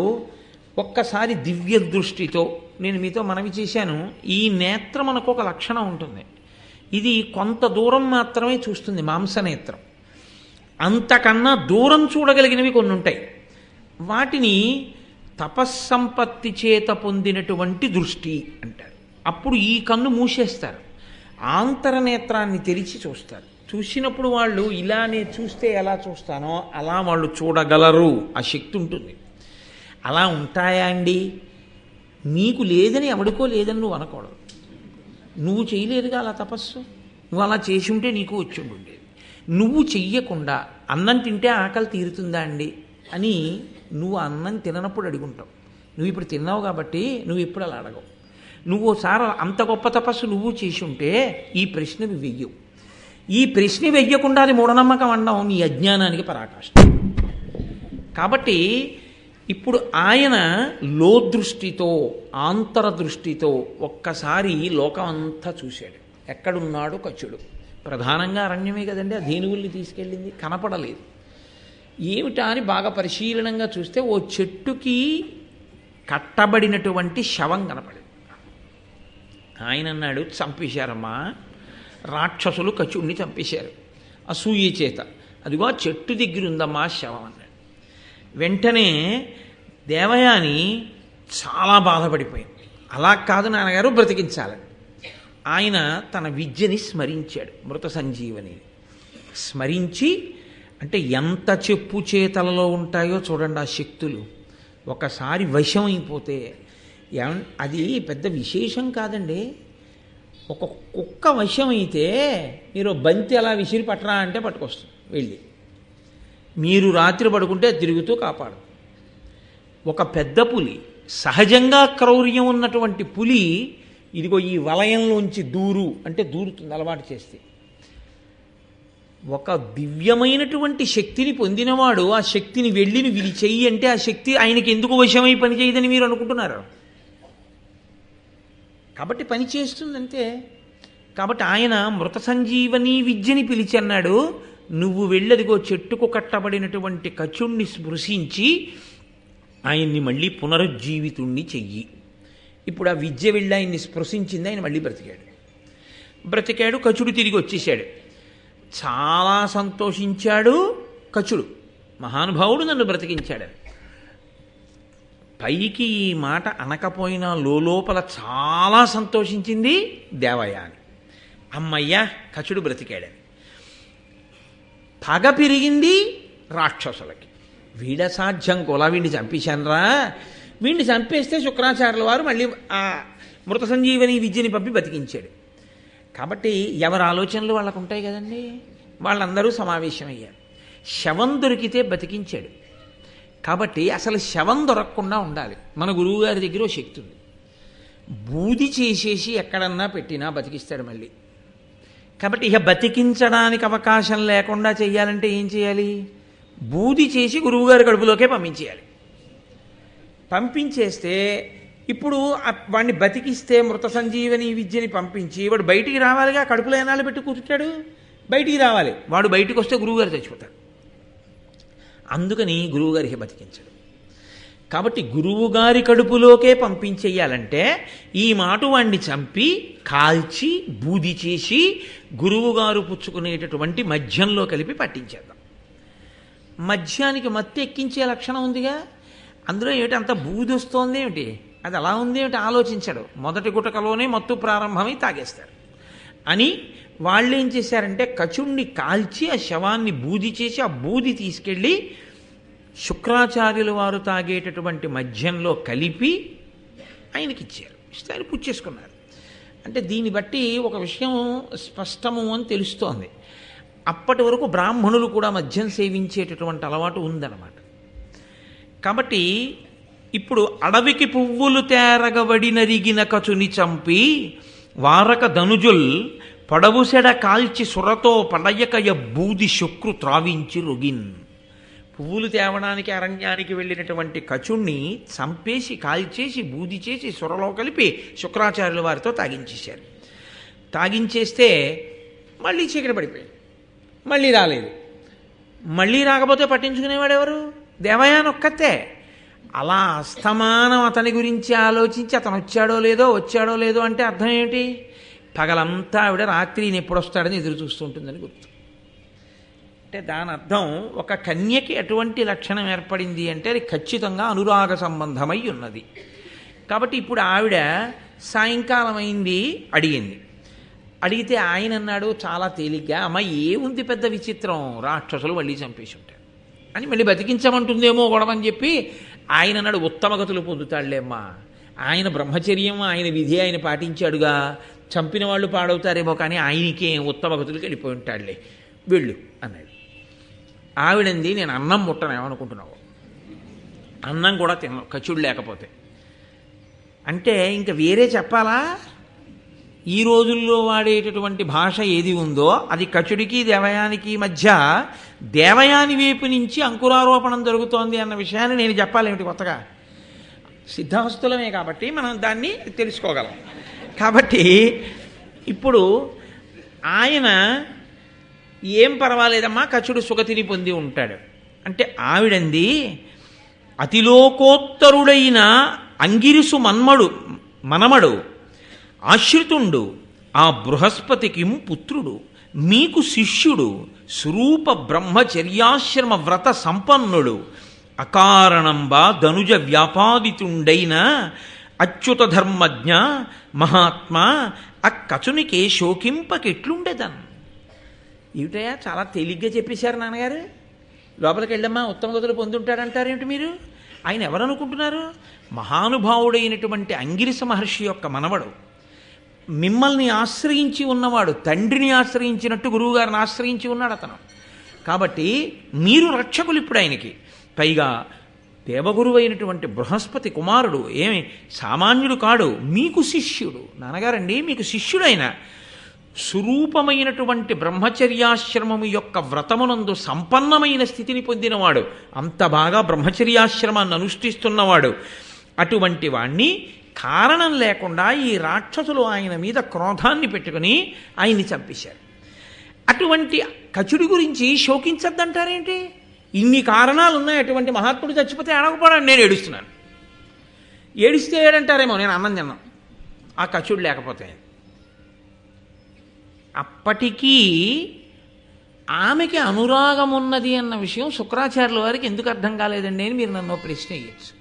ఒక్కసారి దివ్య దృష్టితో, నేను మీతో మనవి చేశాను, ఈ నేత్రం మనకు ఒక లక్షణం ఉంటుంది, ఇది కొంత దూరం మాత్రమే చూస్తుంది, మాంసనేత్రం. అంతకన్నా దూరం చూడగలిగినవి కొన్ని ఉంటాయి, వాటిని తపస్సంపత్తి చేత పొందినటువంటి దృష్టి అంటారు. అప్పుడు ఈ కన్ను మూసేస్తారు, ఆంతరనేత్రాన్ని తెరిచి చూస్తారు. చూసినప్పుడు వాళ్ళు ఇలానే చూస్తే ఎలా చూస్తానో అలా వాళ్ళు చూడగలరు, ఆ శక్తి ఉంటుంది. అలా ఉంటాయా అండి? నీకు లేదని ఎవడికో లేదని నువ్వు అనకూడదు. నువ్వు చేయలేదుగా అలా తపస్సు, నువ్వు అలా చేసి ఉంటే నీకు వచ్చి ఉండేది. నువ్వు చెయ్యకుండా అన్నం తింటే ఆకలి తీరుతుందా అండి అని నువ్వు అన్నం తిననప్పుడు అడుగుంటావు. నువ్వు ఇప్పుడు తిన్నావు కాబట్టి నువ్వు ఇప్పుడు అలా అడగవు. నువ్వు ఓసారి అంత గొప్ప తపస్సు నువ్వు చేసి ఉంటే ఈ ప్రశ్న నువ్వు వెయ్యవు. ఈ ప్రశ్న వెయ్యకుండా అది మూఢనమ్మకం అనడం నీ అజ్ఞానానికి పరాకాష్ఠ. కాబట్టి ఇప్పుడు ఆయన లోదృష్టితో ఆంతరదృష్టితో ఒక్కసారి లోకం అంతా చూశాడు. ఎక్కడున్నాడు కచుడు? ప్రధానంగా అరణ్యమే కదండి, ఆ ధేనువుల్ని తీసుకెళ్ళింది, కనపడలేదు. ఏమిటా అని బాగా పరిశీలనంగా చూస్తే ఓ చెట్టుకి కట్టబడినటువంటి శవం కనపడింది. ఆయన అన్నాడు, చంపేశారమ్మా, రాక్షసులు కచుడిని చంపేశారు అసూయ చేత, అదిగో ఆ చెట్టు దగ్గర ఉందమ్మా శవం అన్నాడు. వెంటనే దేవయాని చాలా బాధపడిపోయింది. అలా కాదు నాన్నగారు, బ్రతికించాలని ఆయన తన విద్యని స్మరించాడు, మృత సంజీవని స్మరించి. అంటే ఎంత చెప్పు చేతలలో ఉంటాయో చూడండి ఆ శక్తులు. ఒకసారి వశం అయిపోతే అది పెద్ద విశేషం కాదండి. ఒక కుక్క వశం అయితే మీరు బంతి అలా విసిరి పట్టరా అంటే పట్టుకొస్తుంది వెళ్ళి, మీరు రాత్రి పడుకుంటే తిరుగుతూ కాపాడు. ఒక పెద్ద పులి, సహజంగా క్రౌర్యం ఉన్నటువంటి పులి, ఇదిగో ఈ వలయంలోంచి దూరు అంటే దూరుతుంది అలవాటు చేస్తే. ఒక దివ్యమైనటువంటి శక్తిని పొందినవాడు ఆ శక్తిని వెళ్ళి విలి చెయ్యి అంటే ఆ శక్తి ఆయనకి ఎందుకు వశమై పనిచేయదని మీరు అనుకుంటున్నారు? కాబట్టి పని చేస్తుందంతే. కాబట్టి ఆయన మృత సంజీవని విద్యని పిలిచి అన్నాడు, నువ్వు వెళ్ళదిగో చెట్టుకు కట్టబడినటువంటి కచుణ్ణి స్పృశించి ఆయన్ని మళ్ళీ పునరుజ్జీవితుణ్ణి చెయ్యి. ఇప్పుడు ఆ విద్య వెళ్ళి ఆయన్ని స్పృశించింది, ఆయన మళ్ళీ బ్రతికాడు. కచుడు తిరిగి వచ్చేసాడు. చాలా సంతోషించాడు కచుడు. మహానుభావుడు నన్ను బ్రతికించాడని. పైకి ఈ మాట అనకపోయినా లోపల చాలా సంతోషించింది దేవయాని. అమ్మయ్యా కచుడు బ్రతికాడని. పగ పెరిగింది రాక్షసులకి. వీడ సాధ్యం కోలా వీడిని చంపేశానరా, వీడిని చంపేస్తే శుక్రాచార్యుల వారు మళ్ళీ ఆ మృత సంజీవని విద్యని పంపి బతికించాడు. కాబట్టి ఎవరి ఆలోచనలు వాళ్ళకు ఉంటాయి కదండి. వాళ్ళందరూ సమావేశమయ్యారు. శవం దొరికితే బతికించాడు. కాబట్టి అసలు శవం దొరకకుండా ఉండాలి. మన గురువుగారి దగ్గర ఓ శక్తి ఉంది. బూది చేసేసి ఎక్కడన్నా పెట్టినా బతికిస్తాడు మళ్ళీ. కాబట్టి ఇక బతికించడానికి అవకాశం లేకుండా చెయ్యాలంటే ఏం చేయాలి? బూది చేసి గురువుగారి కడుపులోకే పంపించేయాలి. పంపించేస్తే ఇప్పుడు వాడిని బతికిస్తే మృత సంజీవని విద్యని పంపించి వాడు బయటికి రావాలిగా. కడుపులో ఏనాళ్ళు పెట్టి కూర్చుంటాడు, బయటికి రావాలి. వాడు బయటికి వస్తే గురువుగారు చచ్చిపోతాడు. అందుకని గురువుగారికి బతికించడు. కాబట్టి గురువుగారి కడుపులోకే పంపించేయాలంటే ఈ మాట వాణ్ణి చంపి కాల్చి బూది చేసి గురువుగారు పుచ్చుకునేటటువంటి మద్యంలో కలిపి పట్టించేద్దాం. మద్యానికి మత్తు ఎక్కించే లక్షణం ఉందిగా. అందులో ఏమిటి అంత బూది వస్తోంది ఏమిటి, అది అలా ఉంది ఏమిటి ఆలోచించడు. మొదటి గుటకలోనే మత్తు ప్రారంభమై తాగేస్తారు అని వాళ్ళు ఏం చేశారంటే కచుణ్ణి కాల్చి ఆ శవాన్ని బూది చేసి ఆ బూది తీసుకెళ్ళి శుక్రాచార్యుల వారు తాగేటటువంటి మద్యంలో కలిపి ఆయనకి ఇచ్చారు. ఇస్తే ఆయన పుచ్చేసుకున్నారు. అంటే దీన్ని బట్టి ఒక విషయం స్పష్టము అని తెలుస్తోంది. అప్పటి వరకు బ్రాహ్మణులు కూడా మద్యం సేవించేటటువంటి అలవాటు ఉందన్నమాట. కాబట్టి ఇప్పుడు అడవికి పువ్వులు తేరగబడి నరిగిన కచుని చంపి వారక ధనుజుల్ పడవుసెడ కాల్చి సురతో పడయకయ బూది శుక్రు త్రావించి రొగిన్. పువ్వులు తేవడానికి అరణ్యానికి వెళ్ళినటువంటి కచుణ్ణి చంపేసి కాల్చేసి బూది చేసి సురలో కలిపి శుక్రాచార్యుల వారితో తాగించేశారు. తాగించేస్తే మళ్ళీ చీకటి పడిపోయింది. మళ్ళీ రాలేదు. మళ్ళీ రాకపోతే పట్టించుకునేవాడు ఎవరు? దేవయాని ఒక్కతే. అలా అస్తమానం అతని గురించి ఆలోచించి అతను వచ్చాడో లేదో అంటే అర్థం ఏమిటి? పగలంతా ఆవిడ రాత్రి ఈయన ఎప్పుడు వస్తాడని ఎదురు చూస్తుంటుందని గుర్తు. అంటే దాని అర్థం ఒక కన్యకి అటువంటి లక్షణం ఏర్పడింది అంటే అది ఖచ్చితంగా అనురాగ సంబంధమై ఉన్నది. కాబట్టి ఇప్పుడు ఆవిడ సాయంకాలం అయింది, అడిగితే ఆయన అన్నాడు చాలా తేలిగ్గా, అమ్మ ఏముంది పెద్ద విచిత్రం, రాక్షసులు మళ్ళీ చంపేసి ఉంటారు అని మళ్ళీ బతికించమంటుందేమో గొడవని చెప్పి ఆయన అన్నాడు ఉత్తమ గతులు పొందుతాడులేమ్మా, ఆయన బ్రహ్మచర్యం ఆయన విధి ఆయన పాటించాడుగా, చంపిన వాళ్ళు పాడవుతారేమో కానీ ఆయనకేం ఉత్తమ గతులకి వెళ్ళిపోయి ఉంటాడులే, వెళ్ళు అన్నాడు. ఆవిడంది నేను అన్నం ముట్టనేమనుకుంటున్నావు, అన్నం కూడా తిన్నావు కచుడు లేకపోతే అంటే ఇంకా వేరే చెప్పాలా? ఈ రోజుల్లో వాడేటటువంటి భాష ఏది ఉందో అది కచుడికి దేవయానికి మధ్య దేవయాని వైపు నుంచి అంకురారోపణం జరుగుతోంది అన్న విషయాన్ని నేను చెప్పాలేమిటి కొత్తగా? సిద్ధాస్తులమే కాబట్టి మనం దాన్ని తెలుసుకోగలం. కాబట్టి ఇప్పుడు ఆయన ఏం పర్వాలేదమ్మా కచుడు సుగతిని పొంది ఉంటాడు అంటే ఆవిడంది అతిలోకోత్తరుడైన అంగిరిసు మనమడు ఆశ్రితుండు ఆ బృహస్పతికి పుత్రుడు మీకు శిష్యుడు స్వరూప బ్రహ్మచర్యాశ్రమ వ్రత సంపన్నుడు అకారణంబా ధనుజ వ్యాపాదితుండైన అచ్యుత ధర్మజ్ఞ మహాత్మా అక్కచునికే శోకింపకెట్లుండేదన్. ఏమిటయా చాలా తేలిగ్గా చెప్పేశారు నాన్నగారు. లోపలికి వెళ్ళమ్మా ఉత్తమ గతులు పొందుంటాడంటారేమిటి మీరు? ఆయన ఎవరనుకుంటున్నారు? మహానుభావుడైనటువంటి అంగిరిస మహర్షి యొక్క మనవడు, మిమ్మల్ని ఆశ్రయించి ఉన్నవాడు, తండ్రిని ఆశ్రయించినట్టు గురువుగారిని ఆశ్రయించి ఉన్నాడు అతను. కాబట్టి మీరు రక్షకులు ఇప్పుడు ఆయనకి. పైగా దేవగురువు అయినటువంటి బృహస్పతి కుమారుడు, ఏమి సామాన్యుడు కాడు, మీకు శిష్యుడు. నాన్నగారండి మీకు శిష్యుడైన స్వరూపమైనటువంటి బ్రహ్మచర్యాశ్రమము యొక్క వ్రతమునందు సంపన్నమైన స్థితిని పొందినవాడు, అంత బాగా బ్రహ్మచర్యాశ్రమాన్ని అనుష్ఠిస్తున్నవాడు. అటువంటి వాణ్ణి కారణం లేకుండా ఈ రాక్షసులు ఆయన మీద క్రోధాన్ని పెట్టుకుని ఆయన్ని చంపేశారు. అటువంటి కచుడి గురించి శోకించద్దంటారేంటి? ఇన్ని కారణాలు ఉన్నాయి. అటువంటి మహాత్ముడు చచ్చిపోతే ఏడవకపోవడం నేను ఏడుస్తున్నాను. ఏడిస్తే ఏడంటారేమో నేను అన్నం తిన్నాను ఆ కచుడు లేకపోతే. అప్పటికీ ఆమెకి అనురాగం ఉన్నది అన్న విషయం శుక్రాచార్యుల వారికి ఎందుకు అర్థం కాలేదండి అని మీరు నన్ను ప్రశ్న వేయచ్చు.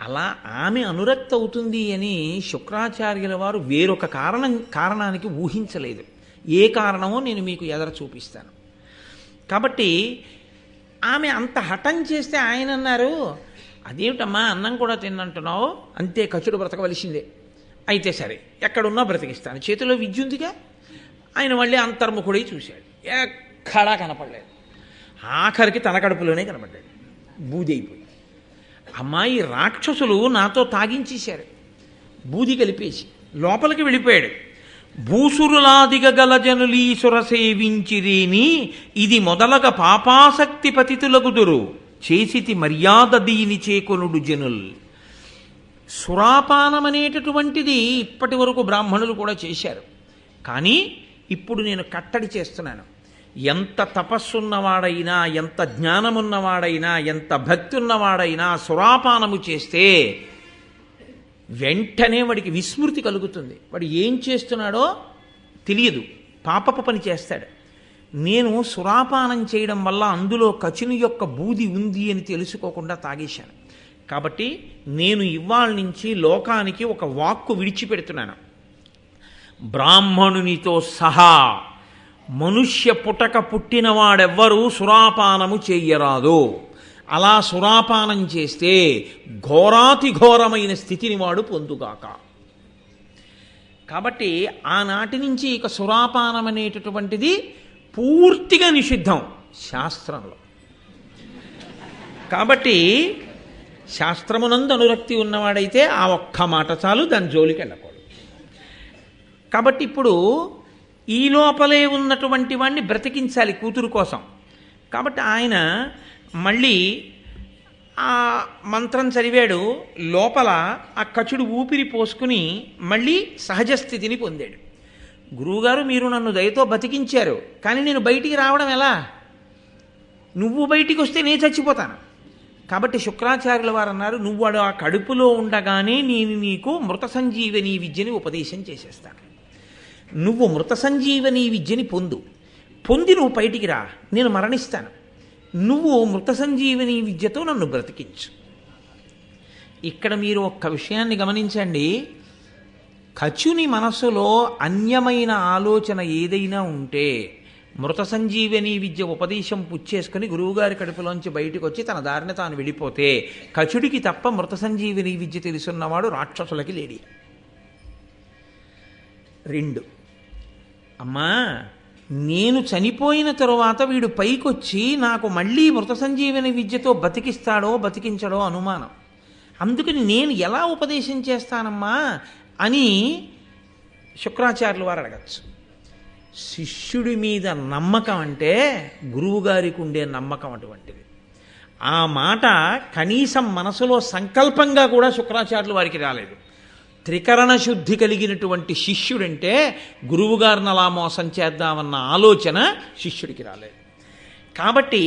అలా ఆమె అనురక్త అవుతుంది అని శుక్రాచార్యుల వారు వేరొక కారణానికి ఊహించలేదు. ఏ కారణమో నేను మీకు ఎదర చూపిస్తాను. కాబట్టి ఆమె అంత హఠం చేస్తే ఆయన అన్నారు, అదేమిటమ్మా అన్నం కూడా తిన్నంటున్నావు, అంతే ఖచుడు బ్రతకవలసిందే, అయితే సరే ఎక్కడున్నా బ్రతికిస్తాను, చేతిలో విద్యుందిగా. ఆయన మళ్ళీ అంతర్ముఖుడై చూశాడు, ఎక్కడా కనపడలేదు. ఆఖరికి తన కడుపులోనే కనపడ్డాడు, బూది అయిపోయి. అమ్మాయి రాక్షసులు నాతో తాగించేశారు, బూది కలిపేసి లోపలికి వెళ్ళిపోయాడు. భూసురులాదిగల జనులీసుర సేవించిరేని ఇది మొదలగ పాపాసక్తి పతితులగుదురు చేసితి మర్యాద దీని చేకొనుడు జనుల్. సురాపానం అనేటటువంటిది ఇప్పటి వరకు బ్రాహ్మణులు కూడా చేశారు, కానీ ఇప్పుడు నేను కట్టడి చేస్తున్నాను. ఎంత తపస్సున్నవాడైనా, ఎంత జ్ఞానమున్నవాడైనా, ఎంత భక్తి ఉన్నవాడైనా సురాపానము చేస్తే వెంటనే వాడికి విస్మృతి కలుగుతుంది. వాడు ఏం చేస్తున్నాడో తెలియదు, పాపపు పని చేస్తాడు. నేను సురాపానం చేయడం వల్ల అందులో కచుని యొక్క బూది ఉంది అని తెలుసుకోకుండా తాగేశాను. కాబట్టి నేను ఇవాళ నుంచి లోకానికి ఒక వాక్కు విడిచిపెడుతున్నాను. బ్రాహ్మణునితో సహా మనుష్య పుటక పుట్టినవాడెవ్వరూ సురాపానము చెయ్యరాదు. అలా సురాపానం చేస్తే ఘోరాతి ఘోరమైన స్థితిని వాడు పొందుగాక. కాబట్టి ఆనాటి నుంచి ఇక సురాపానం అనేటటువంటిది పూర్తిగా నిషిద్ధం శాస్త్రంలో. కాబట్టి శాస్త్రమునందు అనురక్తి ఉన్నవాడైతే ఆ ఒక్క మాట చాలు, దాని జోలికి వెళ్ళకూడదు. కాబట్టి ఇప్పుడు ఈ లోపలే ఉన్నటువంటి వాడిని బ్రతికించాలి కూతురు కోసం. కాబట్టి ఆయన మళ్ళీ ఆ మంత్రం చదివాడు, లోపల ఆ కచుడు ఊపిరి పోసుకుని మళ్ళీ సహజ స్థితిని పొందాడు. గురువుగారు మీరు నన్ను దయతో బతికించారు, కానీ నేను బయటికి రావడం ఎలా? నువ్వు బయటికి వస్తే నేను చచ్చిపోతాను. కాబట్టి శుక్రాచార్యుల వారు అన్నారు, నువ్వు ఆ కడుపులో ఉండగానే నేను నీకు మృత సంజీవని విద్యని ఉపదేశం చేసేస్తాను. నువ్వు మృత సంజీవని విద్యని పొంది నువ్వు బయటికి రా, నేను మరణిస్తాను. నువ్వు మృత సంజీవని విద్యతో నన్ను బ్రతికించు. ఇక్కడ మీరు ఒక్క విషయాన్ని గమనించండి. కచుని మనస్సులో అన్యమైన ఆలోచన ఏదైనా ఉంటే మృత సంజీవని విద్య ఉపదేశం పుచ్చేసుకుని గురువుగారి కడుపులోంచి బయటకు వచ్చి తన దారిన తాను వెళ్ళిపోతే కచుడికి తప్ప మృత సంజీవని విద్య తెలుసున్నవాడు రాక్షసులకి లేడి. 2, అమ్మా నేను చనిపోయిన తరువాత వీడు పైకొచ్చి నాకు మళ్ళీ మృత సంజీవని విద్యతో బతికిస్తాడో బతికించడో అనుమానం. అందుకని నేను ఎలా ఉపదేశం చేస్తానమ్మా అని శుక్రాచార్యుల వారు అడగచ్చు. శిష్యుడి మీద నమ్మకం అంటే గురువుగారికి ఉండే నమ్మకం అటువంటిది. ఆ మాట కనీసం మనసులో సంకల్పంగా కూడా శుక్రాచార్యుల వారికి రాలేదు. త్రికరణ శుద్ధి కలిగినటువంటి శిష్యుడంటే గురువుగారిని అలా మోసం చేద్దామన్న ఆలోచన శిష్యుడికి రాలేదు. కాబట్టి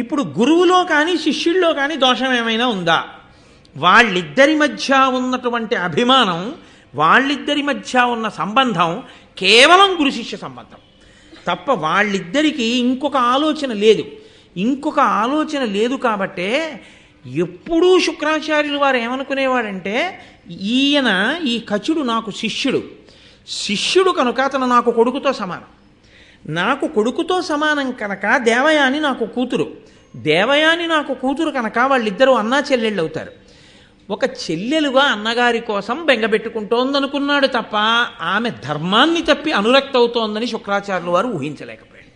ఇప్పుడు గురువులో కానీ శిష్యుల్లో కానీ దోషం ఏమైనా ఉందా? వాళ్ళిద్దరి మధ్య ఉన్నటువంటి అభిమానం, వాళ్ళిద్దరి మధ్య ఉన్న సంబంధం కేవలం గురు శిష్య సంబంధం తప్ప వాళ్ళిద్దరికీ ఇంకొక ఆలోచన లేదు. ఇంకొక ఆలోచన లేదు కాబట్టే ఎప్పుడూ శుక్రాచార్యులు వారు ఏమనుకునేవాడంటే, ఈ కచుడు నాకు శిష్యుడు కనుక అతను నాకు కొడుకుతో సమానం. నాకు కొడుకుతో సమానం కనుక దేవయాని నాకు కూతురు, దేవయాని నాకు కూతురు కనుక వాళ్ళిద్దరూ అన్నా చెల్లెళ్ళు అవుతారు. ఒక చెల్లెలుగా అన్నగారి కోసం బెంగబెట్టుకుంటోందనుకున్నాడు తప్ప ఆమె ధర్మాన్ని తప్పి అనురక్త అవుతోందని శుక్రాచార్యులు వారు ఊహించలేకపోయాడు.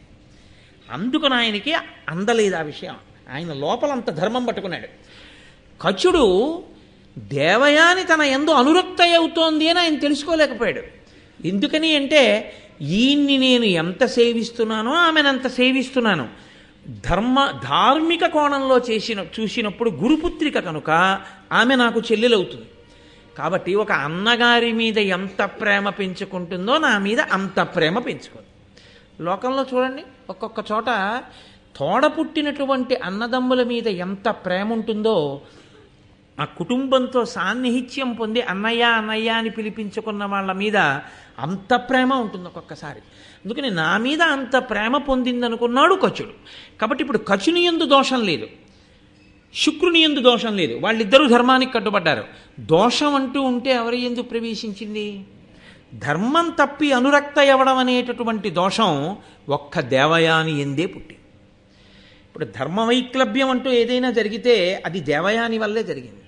అందుకని ఆయనకి అందలేదు ఆ విషయం. ఆయన లోపలంత ధర్మం పట్టుకున్నాడు. కచుడు దేవయాని తన యందు అనురక్త అవుతోంది అని ఆయన తెలుసుకోలేకపోయాడు. ఎందుకని అంటే ఈయన్ని నేను ఎంత సేవిస్తున్నానో ఆమెనంత సేవిస్తున్నాను. ధార్మిక కోణంలో చూసినప్పుడు గురుపుత్రిక కనుక ఆమె నాకు చెల్లెలవుతుంది. కాబట్టి ఒక అన్నగారి మీద ఎంత ప్రేమ పెంచుకుంటుందో నా మీద అంత ప్రేమ పెంచుకుంది. లోకంలో చూడండి, ఒక్కొక్క చోట తోడ పుట్టినటువంటి అన్నదమ్ముల మీద ఎంత ప్రేమ ఉంటుందో ఆ కుటుంబంతో సాన్నిహిత్యం పొంది అన్నయ్య అన్నయ్య అని పిలిపించుకున్న వాళ్ళ మీద అంత ప్రేమ ఉంటుంది ఒక్కొక్కసారి. అందుకని నా మీద అంత ప్రేమ పొందిందనుకున్నాడు కచుడు. కాబట్టి ఇప్పుడు కచుని యందు దోషం లేదు, శుక్రుని యందు దోషం లేదు, వాళ్ళిద్దరూ ధర్మానికి కట్టుబడ్డారు. దోషం అంటూ ఉంటే ఎవరి యందు ప్రవేశించింది? ధర్మం తప్పి అనురక్త అవ్వడం అనేటటువంటి దోషం ఒక్క దేవయాని ఎందే పుట్టి. ఇప్పుడు ధర్మవైక్లభ్యం అంటూ ఏదైనా జరిగితే అది దేవయాని వల్లే జరిగింది.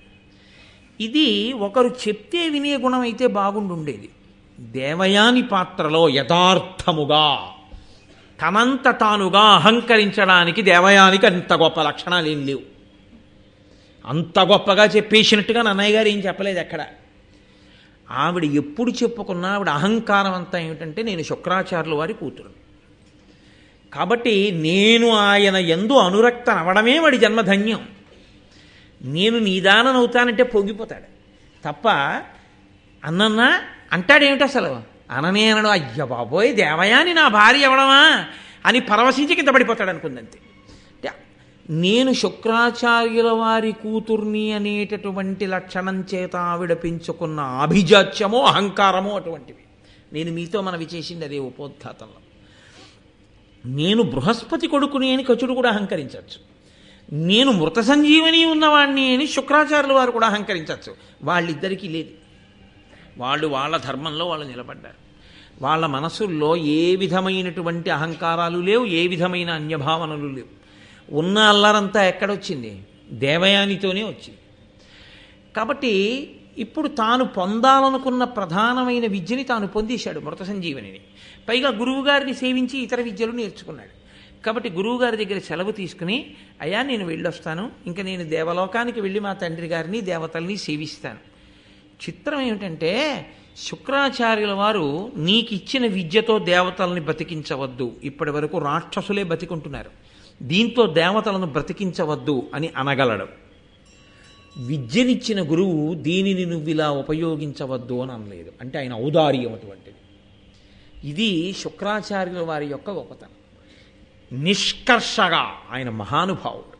ఇది ఒకరు చెప్తే వినే గుణం అయితే బాగుండుండేది. దేవయాని పాత్రలో యథార్థముగా తనంత తానుగా అహంకరించడానికి దేవయానికి అంత గొప్ప లక్షణాలు ఏం లేవు. అంత గొప్పగా చెప్పేసినట్టుగా నన్నయ్య గారు ఏం చెప్పలేదు ఎక్కడ. ఆవిడ ఎప్పుడు చెప్పుకున్నా ఆవిడ అహంకారం అంతా ఏమిటంటే నేను శుక్రాచార్యుల వారి కూతురు, కాబట్టి నేను ఆయన యందు అనురక్తనవడమే వాడి జన్మధన్యం, నేను నీదానవుతానంటే పొంగిపోతాడు తప్ప అన్నన్నా అంటాడేమిటి అసలు అననే అనడు. అయ్య బాబోయ్ దేవయాని నా భార్య అవడమా అని పరవశించి కింద పడిపోతాడు అనుకుందంతే. నేను శుక్రాచార్యుల వారి కూతుర్ని అనేటటువంటి లక్షణం చేత ఆవిడ పెంచుకున్న అభిజాత్యమో అహంకారమో అటువంటివి. నేను మీతో మనవి చేసింది అదే ఉపోద్ఘాతంలో. నేను బృహస్పతి కొడుకుని అని కచుడు కూడా అహంకరించవచ్చు, నేను మృత సంజీవని ఉన్నవాణ్ణి అని శుక్రాచార్యుల వారు కూడా అహంకరించవచ్చు. వాళ్ళిద్దరికీ లేదు. వాళ్ళు వాళ్ళ ధర్మంలో వాళ్ళు నిలబడ్డారు. వాళ్ళ మనసుల్లో ఏ విధమైనటువంటి అహంకారాలు లేవు, ఏ విధమైన అన్యభావనలు లేవు. ఉన్న అల్లరంతా ఎక్కడొచ్చింది? దేవయానితోనే వచ్చింది. కాబట్టి ఇప్పుడు తాను పొందాలనుకున్న ప్రధానమైన విద్యని తాను పొందేశాడు, మృత సంజీవనిని. పైగా గురువుగారిని సేవించి ఇతర విద్యలు నేర్చుకున్నాడు. కాబట్టి గురువుగారి దగ్గర సెలవు తీసుకుని అయ్యా నేను వెళ్ళొస్తాను, ఇంకా నేను దేవలోకానికి వెళ్ళి మా తండ్రి గారిని దేవతల్ని సేవిస్తాను. చిత్రం ఏమిటంటే శుక్రాచార్యుల వారు నీకు ఇచ్చిన విద్యతో దేవతల్ని బతికించవద్దు, ఇప్పటి వరకు రాక్షసులే బతికుంటున్నారు, దీంతో దేవతలను బ్రతికించవద్దు అని అనగలడు. విద్యనిచ్చిన గురువు దీనిని నువ్వు ఇలా ఉపయోగించవద్దు అని అనలేదు. అంటే ఆయన ఔదార్యం అటువంటిది. ఇది శుక్రాచార్యుల వారి యొక్క గొప్పతనం. నిష్కర్షగా ఆయన మహానుభావుడు.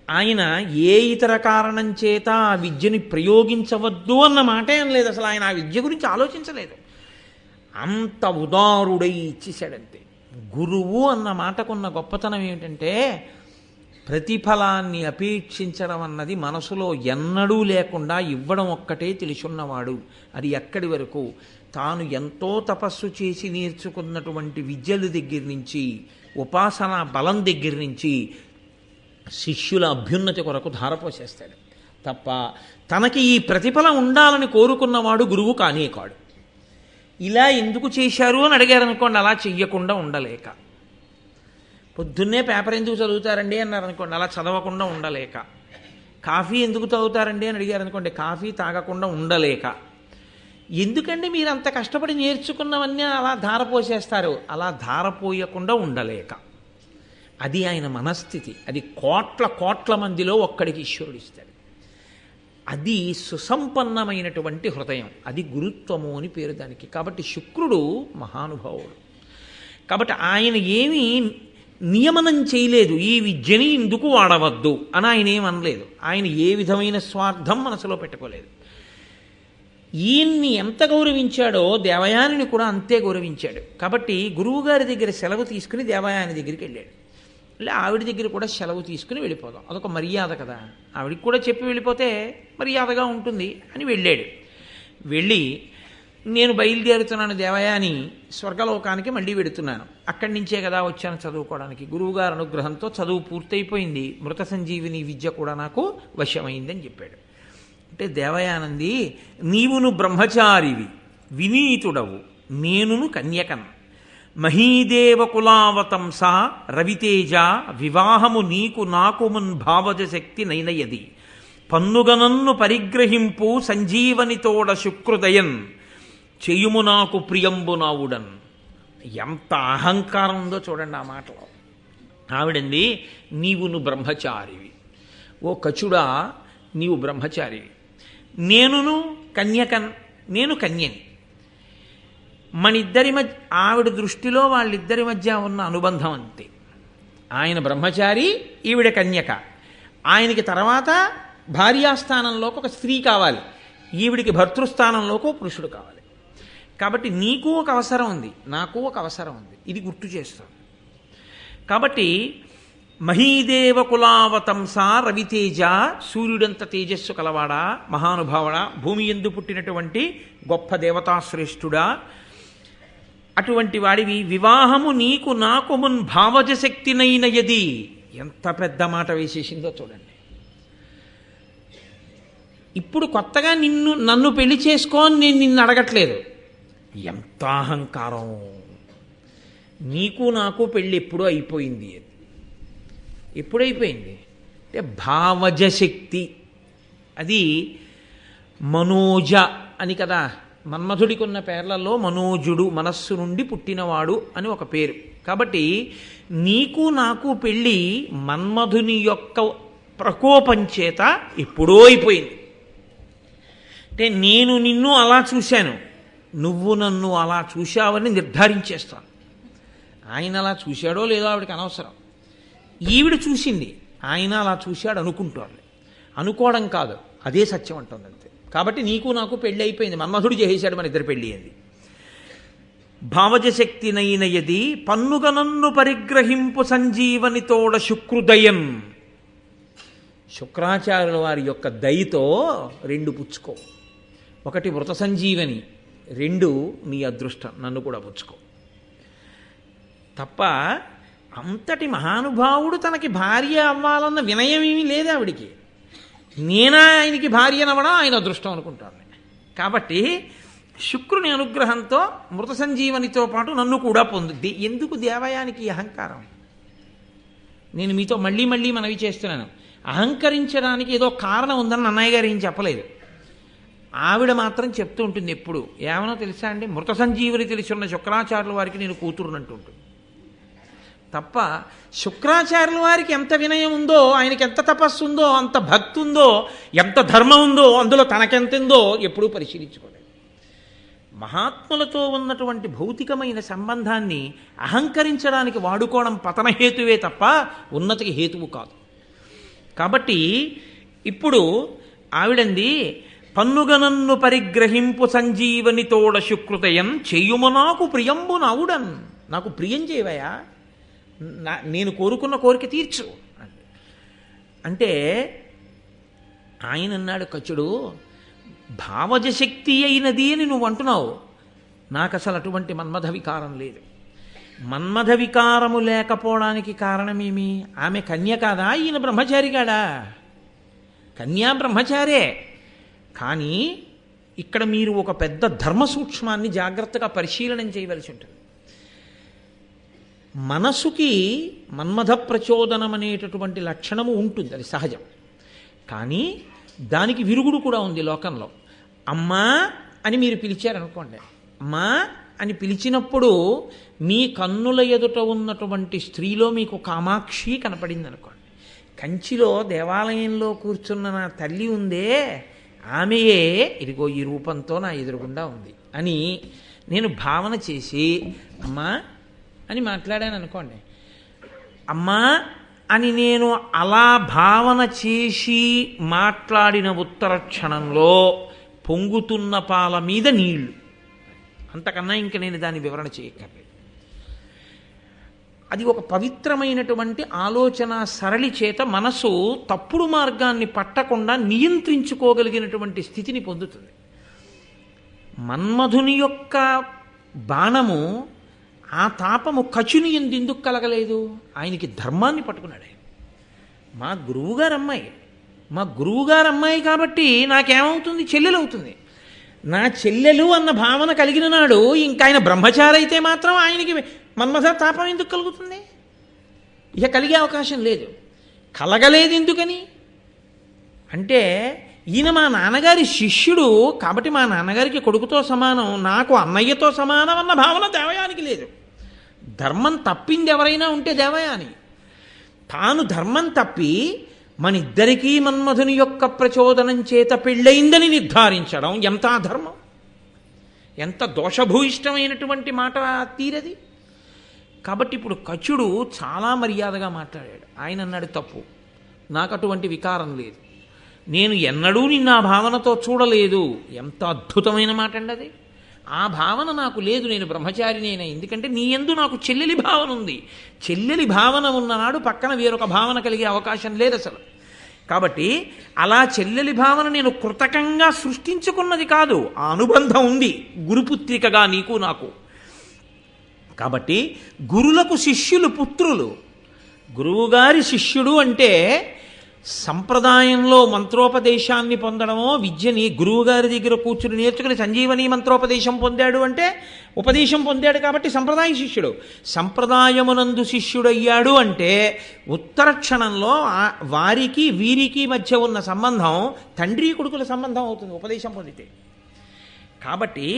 ఆయన ఏ ఇతర కారణం చేత ఆ విద్యని ప్రయోగించవద్దు అన్న మాటే అనలేదు. అసలు ఆయన ఆ విద్య గురించి ఆలోచించలేదు. అంత ఉదారుడై ఇచ్చేశాడంతే. గురువు అన్న మాటకున్న గొప్పతనం ఏమిటంటే ప్రతిఫలాన్ని అపేక్షించడం అన్నది మనసులో ఎన్నడూ లేకుండా ఇవ్వడం ఒక్కటే తెలుసున్నవాడు. అది ఎక్కడి వరకు? తాను ఎంతో తపస్సు చేసి నేర్చుకున్నటువంటి విద్యల దగ్గర నుంచి, ఉపాసనా బలం దగ్గర నుంచి శిష్యుల అభ్యున్నతి కొరకు ధారపోసేస్తాడు తప్ప తనకి ఈ ప్రతిఫలం ఉండాలని కోరుకున్నవాడు గురువు కానే కాడు. ఇలా ఎందుకు చేశారు అని అడిగారనుకోండి, అలా చెయ్యకుండా ఉండలేక. పొద్దున్నే పేపర్ ఎందుకు చదువుతారండి అన్నారనుకోండి, అలా చదవకుండా ఉండలేక. కాఫీ ఎందుకు తాగుతారండి అని అడిగారనుకోండి, కాఫీ తాగకుండా ఉండలేక. ఎందుకండి మీరు అంత కష్టపడి నేర్చుకున్నవన్నీ అలా ధారపోసేస్తారు? అలా ధారపోయకుండా ఉండలేక. అది ఆయన మనస్థితి. అది కోట్ల కోట్ల మందిలో ఒక్కడికి ఈశ్వరుడు ఇస్తాడు. అది సుసంపన్నమైనటువంటి హృదయం, అది గురుత్వము అని పేరు దానికి. కాబట్టి శుక్రుడు మహానుభావుడు. కాబట్టి ఆయన ఏమీ నియమనం చేయలేదు, ఈ విద్యని ఇందుకు వాడవద్దు అని ఆయన ఏమనలేదు. ఆయన ఏ విధమైన స్వార్థం మనసులో పెట్టుకోలేదు. ఈయన్ని ఎంత గౌరవించాడో దేవయానిని కూడా అంతే గౌరవించాడు. కాబట్టి గురువుగారి దగ్గర సెలవు తీసుకుని దేవయాని దగ్గరికి వెళ్ళాడు. ఆవిడ దగ్గర కూడా సెలవు తీసుకుని వెళ్ళిపోదాం, అదొక మర్యాద కదా, ఆవిడికి కూడా చెప్పి వెళ్ళిపోతే మర్యాదగా ఉంటుంది అని వెళ్ళాడు. వెళ్ళి నేను బయలుదేరుతున్నాను దేవయాని, స్వర్గలోకానికి మళ్ళీ వెడుతున్నాను, అక్కడి నుంచే కదా వచ్చాను చదువుకోవడానికి, గురువుగారి అనుగ్రహంతో చదువు పూర్తయిపోయింది, మృత సంజీవిని విద్య కూడా నాకు వశమైందని చెప్పాడు. అంటే దేవయానంది, నీవును బ్రహ్మచారివి, వినీతుడవు, నేనును కన్యకన్, మహీదేవకులావతంస రవితేజ, వివాహము నీకు నాకు మున్ భావజ శక్తి నైనయది, పన్నుగనన్ను పరిగ్రహింపు సంజీవనితోడ శుక్రుదయన్, చేయుము నాకు ప్రియంబు నావుడన్. ఎంత అహంకారం ఉందో చూడండి ఆ మాటలో. ఆవిడంది, నీవును బ్రహ్మచారివి, ఓ కచుడా నీవు బ్రహ్మచారివి, నేనును కన్యకన్, నేను కన్యని. మనిద్దరి మధ్య, ఆవిడ దృష్టిలో వాళ్ళిద్దరి మధ్య ఉన్న అనుబంధం అంతే. ఆయన బ్రహ్మచారి, ఈవిడ కన్యక. ఆయనకి తర్వాత భార్యాస్థానంలోకి ఒక స్త్రీ కావాలి, ఈవిడికి భర్తృస్థానంలోకి ఒక పురుషుడు కావాలి. కాబట్టి నీకు ఒక అవసరం ఉంది, నాకు ఒక అవసరం ఉంది, ఇది గుర్తు చేస్తాం. కాబట్టి మహీదేవ కులావతంస రవితేజ, సూర్యుడంత తేజస్సు కలవాడా, మహానుభావుడా, భూమి యందు పుట్టినటువంటి గొప్ప దేవతాశ్రేష్ఠుడా, అటువంటి వాడివి వివాహము నీకు నాకు మున్ భావజశక్తినైనయది. ఎంత పెద్ద మాట వేసేసిందో చూడండి. ఇప్పుడు కొత్తగా నన్ను పెళ్లి చేసుకోని నేను నిన్ను అడగట్లేదు. ఎంత అహంకారం! నీకు నాకు పెళ్ళి ఎప్పుడూ అయిపోయింది. ఎప్పుడైపోయింది అంటే భావజశక్తి, అది మనోజ అని కదా, మన్మధుడికి ఉన్న పేర్లలో మనోజుడు, మనస్సు నుండి పుట్టినవాడు అని ఒక పేరు. కాబట్టి నీకు నాకు పెళ్ళి మన్మధుని యొక్క ప్రకోపం చేత ఎప్పుడో అయిపోయింది. అంటే నేను నిన్ను అలా చూశాను, నువ్వు నన్ను అలా చూశావని నిర్ధారించేస్తాను. ఆయన అలా చూశాడో లేదో ఆవిడకి అనవసరం. ఈవిడ చూసింది, ఆయన అలా చూశాడు అనుకుంటాడు. అనుకోవడం కాదు, అదే సత్యం అంటుంది అంతే. కాబట్టి నీకు నాకు పెళ్ళి అయిపోయింది, మన్మధుడు చేసేశాడు మన ఇద్దరు పెళ్ళి అయింది. భావజశక్తినైనయది పన్నుగ నన్ను పరిగ్రహింపు సంజీవనితోడ శుక్రుదయం. శుక్రాచార్యుల వారి యొక్క దయతో రెండు పుచ్చుకో. ఒకటి వృత సంజీవని, రెండు నీ అదృష్టం, నన్ను కూడా పుచ్చుకో. తప్ప అంతటి మహానుభావుడు తనకి భార్య అవ్వాలన్న వినయం ఏమీ లేదు ఆవిడికి. నేనా ఆయనకి భార్యనవడం ఆయన అదృష్టం అనుకుంటాను. కాబట్టి శుక్రుని అనుగ్రహంతో మృత సంజీవనితో పాటు నన్ను కూడా పొందు. ఎందుకు దేవయానికి అహంకారం? నేను మీతో మళ్ళీ మళ్ళీ మనవి చేస్తున్నాను. అహంకరించడానికి ఏదో కారణం ఉందని అన్నయ్య గారు ఏం చెప్పలేదు. ఆవిడ మాత్రం చెప్తూ ఉంటుంది ఎప్పుడు. ఏమనో తెలుసా అండి, మృత సంజీవని తెలుసున్న శుక్రాచార్యుల వారికి నేను కూతురునంటూ ఉంటుంది. తప్ప శుక్రాచార్యుల వారికి ఎంత వినయం ఉందో, ఆయనకి ఎంత తపస్సు ఉందో, అంత భక్తి ఉందో, ఎంత ధర్మం ఉందో, అందులో తనకెంత ఉందో ఎప్పుడూ పరిశీలించుకోలేదు. మహాత్ములతో ఉన్నటువంటి భౌతికమైన సంబంధాన్ని అహంకరించడానికి వాడుకోవడం పతనహేతువే తప్ప ఉన్నతికి హేతువు కాదు. కాబట్టి ఇప్పుడు ఆవిడంది, పన్నుగనన్ను పరిగ్రహింపు సంజీవనితోడ శుక్రుతయం చేయుము నాకు ప్రియంబు నావుడన్. నాకు ప్రియం చేయవయా, నేను కోరుకున్న కోరిక తీర్చు అంటే. ఆయన అన్నాడు కచుడు, భావజశక్తి అయినది అని నువ్వు అంటున్నావు, నాకు అసలు అటువంటి మన్మథ వికారం లేదు. మన్మథ వికారము లేకపోవడానికి కారణమేమి? ఆమె కన్య కాదా, ఈయన బ్రహ్మచారి కాడా? కన్యా బ్రహ్మచారే. కానీ ఇక్కడ మీరు ఒక పెద్ద ధర్మ సూక్ష్మాన్ని జాగ్రత్తగా పరిశీలనం చేయవలసి ఉంటుంది. మనసుకి మన్మథ ప్రచోదనం అనేటటువంటి లక్షణము ఉంటుంది, అది సహజం. కానీ దానికి విరుగుడు కూడా ఉంది లోకంలో. అమ్మా అని మీరు పిలిచారనుకోండి, అమ్మా అని పిలిచినప్పుడు మీ కన్నుల ఎదుట ఉన్నటువంటి స్త్రీలో మీకు కామాక్షి కనపడింది అనుకోండి. కంచిలో దేవాలయంలో కూర్చున్న నా తల్లి ఉందే, ఆమెయే ఇదిగో ఈ రూపంతో నా ఎదురుగుండా ఉంది అని నేను భావన చేసి అమ్మా అని మాట్లాడాను అనుకోండి. అమ్మా అని నేను అలా భావన చేసి మాట్లాడిన ఉత్తర క్షణంలో పొంగుతున్న పాల మీద నీళ్లు, అంతకన్నా ఇంక నేను దాని వివరణ చేయక్కర్లేదు. అది ఒక పవిత్రమైనటువంటి ఆలోచన సరళి చేత మనసు తప్పుడు మార్గాన్ని పట్టకుండా నియంత్రించుకోగలిగినటువంటి స్థితిని పొందుతుంది. మన్మధుని యొక్క బాణము, ఆ తాపము కచుని ఎందుకు కలగలేదు? ఆయనకి ధర్మాన్ని పట్టుకున్నాడు. మా గురువుగారు అమ్మాయి కాబట్టి నాకేమవుతుంది? చెల్లెలు అవుతుంది. నా చెల్లెలు అన్న భావన కలిగిన నాడు ఇంకా ఆయన బ్రహ్మచారి అయితే మాత్రం ఆయనకి మన్మథ తాపం ఎందుకు కలుగుతుంది? ఇక కలిగే అవకాశం లేదు. కలగలేదు ఎందుకని అంటే, ఈయన మా నాన్నగారి శిష్యుడు కాబట్టి మా నాన్నగారికి కొడుకుతో సమానం, నాకు అన్నయ్యతో సమానం అన్న భావన దేవయానికి లేదు. ధర్మం తప్పింది ఎవరైనా ఉంటే దేవయాని. తాను ధర్మం తప్పి మన ఇద్దరికీ మన్మధుని యొక్క ప్రచోదనం చేత పెళ్ళయిందని నిర్ధారించడం ఎంత అధర్మం, ఎంత దోషభూయిష్టమైనటువంటి మాట తీరది. కాబట్టి ఇప్పుడు కచుడు చాలా మర్యాదగా మాట్లాడాడు. ఆయన అన్నాడు, తప్పు, నాకు అటువంటి వికారం లేదు. నేను ఎన్నడూ నిన్న ఆ భావనతో చూడలేదు. ఎంత అద్భుతమైన మాట అండి అది. ఆ భావన నాకు లేదు, నేను బ్రహ్మచారినేనా. ఎందుకంటే నీ యందు నాకు చెల్లెలి భావన ఉంది. చెల్లెలి భావన ఉన్ననాడు పక్కన వేరొక భావన కలిగే అవకాశం లేదు అసలు. కాబట్టి అలా చెల్లెలి భావన నేను కృతకంగా సృష్టించుకున్నది కాదు, ఆ అనుబంధం ఉంది గురుపుత్రికగా నీకు నాకు. కాబట్టి గురులకు శిష్యులు పుత్రులు. గురువుగారి శిష్యుడు అంటే సంప్రదాయంలో మంత్రోపదేశాన్ని పొందడమో, విద్యని గురువుగారి దగ్గర కూర్చుని నేర్చుకుని సంజీవని మంత్రోపదేశం పొందాడు అంటే ఉపదేశం పొందాడు కాబట్టి సంప్రదాయ శిష్యుడు. సంప్రదాయమునందు శిష్యుడయ్యాడు అంటే ఉత్తర క్షణంలో వారికి వీరికి మధ్య ఉన్న సంబంధం తండ్రి కొడుకుల సంబంధం అవుతుంది ఉపదేశం పొందితే. కాబట్టి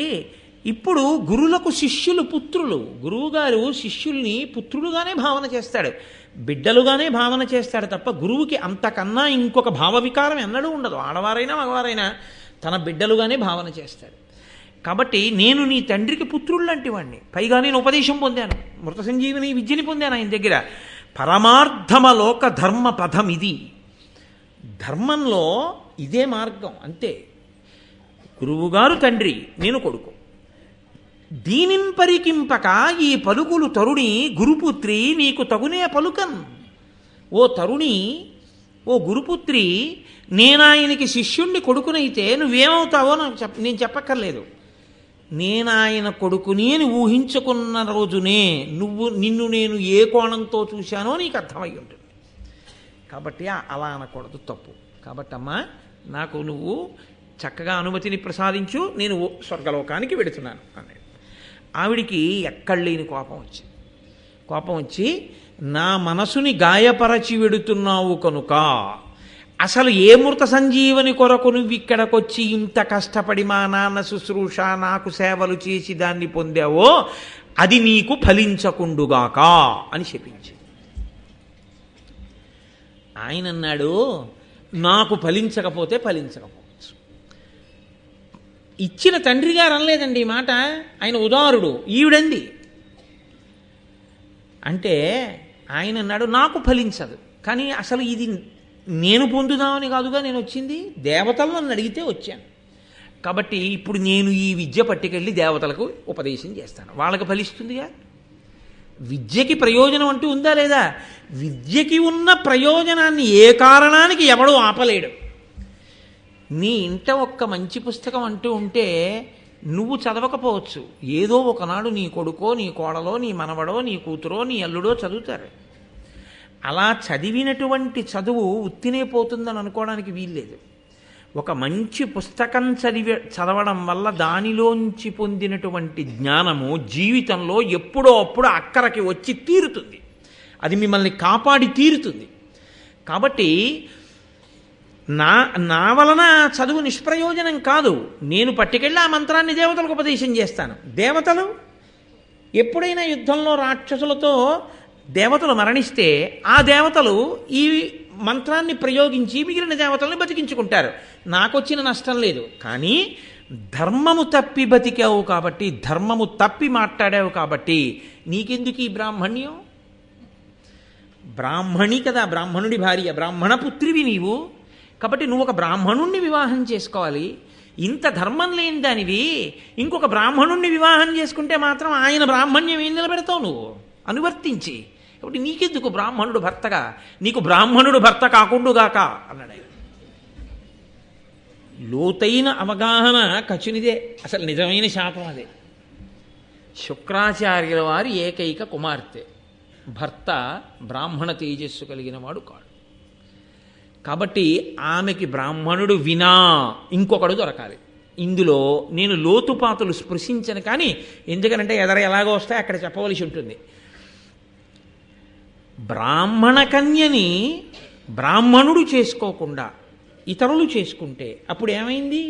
ఇప్పుడు గురులకు శిష్యులు పుత్రులు. గురువుగారు శిష్యుల్ని పుత్రులుగానే భావన చేస్తాడు, బిడ్డలుగానే భావన చేస్తాడు తప్ప గురువుకి అంతకన్నా ఇంకొక భావ వికారం ఎన్నడూ ఉండదు. ఆడవారైనా మగవారైనా తన బిడ్డలుగానే భావన చేస్తాడు. కాబట్టి నేను నీ తండ్రికి పుత్రుడు లాంటి వాడిని. పైగా నేను ఉపదేశం పొందాను, మృత సంజీవని విద్యని పొందాను ఆయన దగ్గర. పరమార్థమలోక ధర్మ పదం ఇది. ధర్మంలో ఇదే మార్గం అంతే. గురువుగారు తండ్రి, నేను కొడుకు. దీనిన్ పరికింపక ఈ పలుకులు తరుణి గురుపుత్రి నీకు తగునే పలుకన్. ఓ తరుణి, ఓ గురుపుత్రి, నేనాయనకి శిష్యుణ్ణి కొడుకునైతే నువ్వేమవుతావో నాకు నేను చెప్పక్కర్లేదు. నేనాయన కొడుకుని అని ఊహించుకున్న రోజునే నిన్ను నేను ఏ కోణంతో చూశానో నీకు అర్థమై ఉంటుంది. కాబట్టి అలా అనకూడదు, తప్పు. కాబట్టి అమ్మా, నాకు నువ్వు చక్కగా అనుమతిని ప్రసాదించు, నేను స్వర్గలోకానికి వెడుతున్నాను అన్నాడు. ఆవిడికి ఎక్కడలేని కోపం వచ్చి నా మనసుని గాయపరచి వెడుతున్నావు కనుక అసలు ఏ మృత సంజీవని కొరకు నువ్వు ఇక్కడికొచ్చి ఇంత కష్టపడి మా నాన్న శుశ్రూష నాకు సేవలు చేసి దాన్ని పొందావో అది నీకు ఫలించకుండుగాక అని చెప్పించి. ఆయన అన్నాడు, నాకు ఫలించకపోతే ఫలించకపోవచ్చు. ఇచ్చిన తండ్రి గారు అనలేదండి ఈ మాట, ఆయన ఉదారుడు. ఈవిడంది అంటే ఆయన అన్నాడు, నాకు ఫలించదు. కానీ అసలు ఇది నేను పొందుదామని కాదుగా నేను వచ్చింది, దేవతలు నన్ను అడిగితే వచ్చాను. కాబట్టి ఇప్పుడు నేను ఈ విద్య పట్టుకెళ్ళి దేవతలకు ఉపదేశం చేస్తాను, వాళ్ళకి ఫలిస్తుందిగా. విద్యకి ప్రయోజనం అంటూ ఉందా లేదా? విద్యకి ఉన్న ప్రయోజనాన్ని ఏ కారణానికి ఎవడూ ఆపలేడు. నీ ఇంట ఒక్క మంచి పుస్తకం అంటూ ఉంటే నువ్వు చదవకపోవచ్చు, ఏదో ఒకనాడు నీ కొడుకో నీ కోడలో నీ మనవడో నీ కూతురో నీ అల్లుడో చదువుతారు. అలా చదివినటువంటి చదువు ఉత్తినే పోతుందని అనుకోవడానికి వీల్లేదు. ఒక మంచి పుస్తకం చదవడం వల్ల దానిలోంచి పొందినటువంటి జ్ఞానము జీవితంలో ఎప్పుడో అప్పుడు అక్కరకి వచ్చి తీరుతుంది, అది మిమ్మల్ని కాపాడి తీరుతుంది. కాబట్టి నా వలన చదువు నిష్ప్రయోజనం కాదు. నేను పట్టుకెళ్ళి ఆ మంత్రాన్ని దేవతలకు ఉపదేశం చేస్తాను. దేవతలు ఎప్పుడైనా యుద్ధంలో రాక్షసులతో దేవతలు మరణిస్తే ఆ దేవతలు ఈ మంత్రాన్ని ప్రయోగించి మిగిలిన దేవతల్ని బతికించుకుంటారు. నాకొచ్చిన నష్టం లేదు. కానీ ధర్మము తప్పి బతికావు కాబట్టి, ధర్మము తప్పి మాట్లాడావు కాబట్టి నీకెందుకు ఈ బ్రాహ్మణ్యం? బ్రాహ్మణి కదా, బ్రాహ్మణుడి భార్య, బ్రాహ్మణ పుత్రివి నీవు. కాబట్టి నువ్వు ఒక బ్రాహ్మణుణ్ణి వివాహం చేసుకోవాలి. ఇంత ధర్మం లేని దానివి ఇంకొక బ్రాహ్మణుణ్ణి వివాహం చేసుకుంటే మాత్రం ఆయన బ్రాహ్మణ్యం ఏం నిలబెడతావు నువ్వు అనువర్తించి. కాబట్టి నీకెందుకు బ్రాహ్మణుడు భర్తగా, నీకు బ్రాహ్మణుడు భర్త కాకుండుగాక అన్నాడు ఆయన. లోతైన అవగాహన కచునిదే, అసలు నిజమైన శాపం అదే. శుక్రాచార్యుల వారి ఏకైక కుమార్తె, భర్త బ్రాహ్మణ తేజస్సు కలిగిన వాడు కాడు. కాబట్టి ఆమెకి బ్రాహ్మణుడు వినా ఇంకొకడు దొరకాలి. ఇందులో నేను లోతుపాతులు స్పృశించను, కానీ ఎందుకనంటే ఎలాగో వస్తాయి అక్కడ చెప్పవలసి ఉంటుంది. బ్రాహ్మణ కన్యని బ్రాహ్మణుడు చేసుకోకుండా ఇతరులు చేసుకుంటే అప్పుడు ఏమైంది?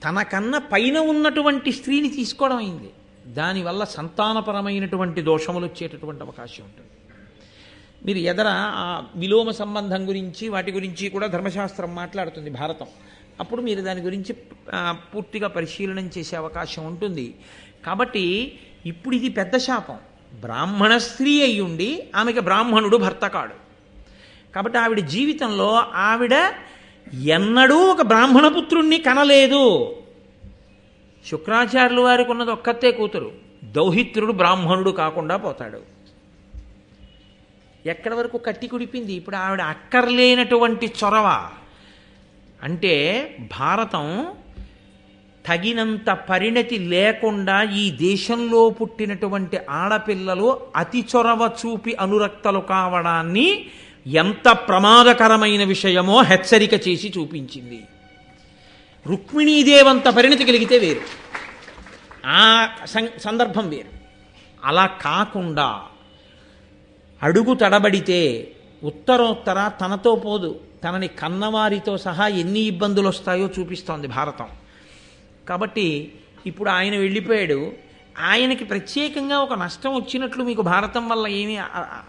తనకన్నా పైన ఉన్నటువంటి స్త్రీని తీసుకోవడం అయింది. దానివల్ల సంతానపరమైనటువంటి దోషములు వచ్చేటటువంటి అవకాశం ఉంటుంది. మీరు ఎదర ఆ విలోమ సంబంధం గురించి వాటి గురించి కూడా ధర్మశాస్త్రం మాట్లాడుతుంది, భారతం. అప్పుడు మీరు దాని గురించి పూర్తిగా పరిశీలనం చేసే అవకాశం ఉంటుంది. కాబట్టి ఇప్పుడు ఇది పెద్ద శాపం. బ్రాహ్మణ స్త్రీ అయ్యుండి ఆమెకి బ్రాహ్మణుడు భర్త కాడు. కాబట్టి ఆవిడ జీవితంలో ఆవిడ ఎన్నడూ ఒక బ్రాహ్మణపుత్రుణ్ణి కనలేదు. శుక్రాచార్యుల వారికి ఉన్నది ఒక్కతే కూతురు. దౌహిత్రుడు బ్రాహ్మణుడు కాకుండా పోతాడు. ఎక్కడి వరకు కట్టి కుడిపింది. ఇప్పుడు ఆవిడ అక్కర్లేనటువంటి చొరవ. అంటే భారతం తగినంత పరిణతి లేకుండా ఈ దేశంలో పుట్టినటువంటి ఆడపిల్లలు అతి చొరవ చూపి అనురక్తలు కావడాన్ని ఎంత ప్రమాదకరమైన విషయమో హెచ్చరిక చేసి చూపించింది. రుక్మిణీదేవంత పరిణతి కలిగితే వేరు, ఆ సందర్భం వేరు. అలా కాకుండా అడుగు తడబడితే ఉత్తరోత్తర తనతో పోదు, తనని కన్నవారితో సహా ఎన్ని ఇబ్బందులు వస్తాయో చూపిస్తోంది భారతం. కాబట్టి ఇప్పుడు ఆయన వెళ్ళిపోయాడు. ఆయనకి ప్రత్యేకంగా ఒక నష్టం వచ్చినట్లు మీకు భారతం వల్ల ఏమీ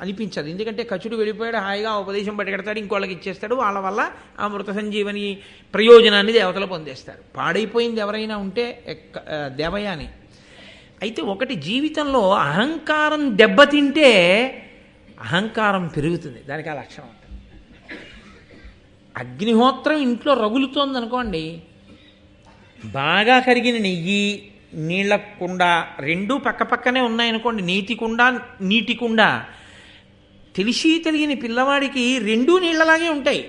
అనిపించదు. ఎందుకంటే కచుడు వెళ్ళిపోయాడు, హాయిగా ఉపదేశం పట్టుకెడతాడు, ఇంకోళ్ళకి ఇచ్చేస్తాడు. వాళ్ళ వల్ల ఆ మృత సంజీవని ప్రయోజనాన్ని దేవతలు పొందేస్తారు. పాడైపోయింది ఎవరైనా ఉంటే దేవయాని. అయితే ఒకటి, జీవితంలో అహంకారం దెబ్బతింటే అహంకారం పెరుగుతుంది. దానికి ఆ లక్షణం ఉంటుంది. అగ్నిహోత్రం ఇంట్లో రగులుతోంది అనుకోండి, బాగా కరిగిన నెయ్యి, నీళ్ల కుండ రెండూ పక్కపక్కనే ఉన్నాయనుకోండి, నీటి కుండ, తెలిసి తెలియని పిల్లవాడికి రెండూ నీళ్లలాగే ఉంటాయి.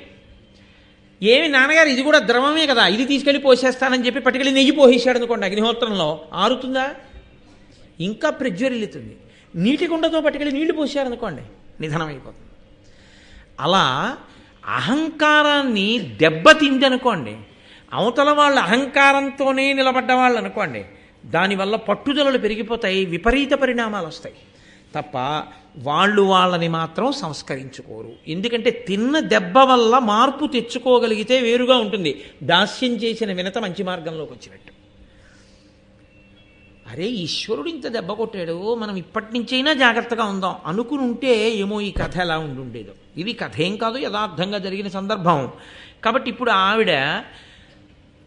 ఏమి నాన్నగారు ఇది కూడా ద్రవమే కదా, ఇది తీసుకెళ్ళి పోసేస్తానని చెప్పి పట్టుకెళ్ళి నెయ్యి పోసేసాడు అనుకోండి, అగ్నిహోత్రంలో ఆరుతుందా? ఇంకా ప్రజ్వరిల్లుతుంది. నీటి కుండతో పట్టుకెళ్ళి నీళ్లు పోసారనుకోండి, నిధనమైపోతుంది. అలా అహంకారాన్ని దెబ్బతిందనుకోండి, అవతల వాళ్ళు అహంకారంతోనే నిలబడ్డ వాళ్ళు అనుకోండి, దానివల్ల పట్టుదలలు పెరిగిపోతాయి, విపరీత పరిణామాలు వస్తాయి తప్ప వాళ్ళు వాళ్ళని మాత్రం సంస్కరించుకోరు. ఎందుకంటే తిన్న దెబ్బ వల్ల మార్పు తెచ్చుకోగలిగితే వేరుగా ఉంటుంది. దాస్యం చేసిన వినత మంచి మార్గంలోకి వచ్చినట్టు. అరే ఈశ్వరుడు ఇంత దెబ్బ కొట్టాడు, మనం ఇప్పటి నుంచైనా జాగ్రత్తగా ఉందాం అనుకుని ఉంటే ఏమో ఈ కథ ఎలా ఉండుండేదో. ఇది కథ ఏం కాదు, యథార్థంగా జరిగిన సందర్భం. కాబట్టి ఇప్పుడు ఆవిడ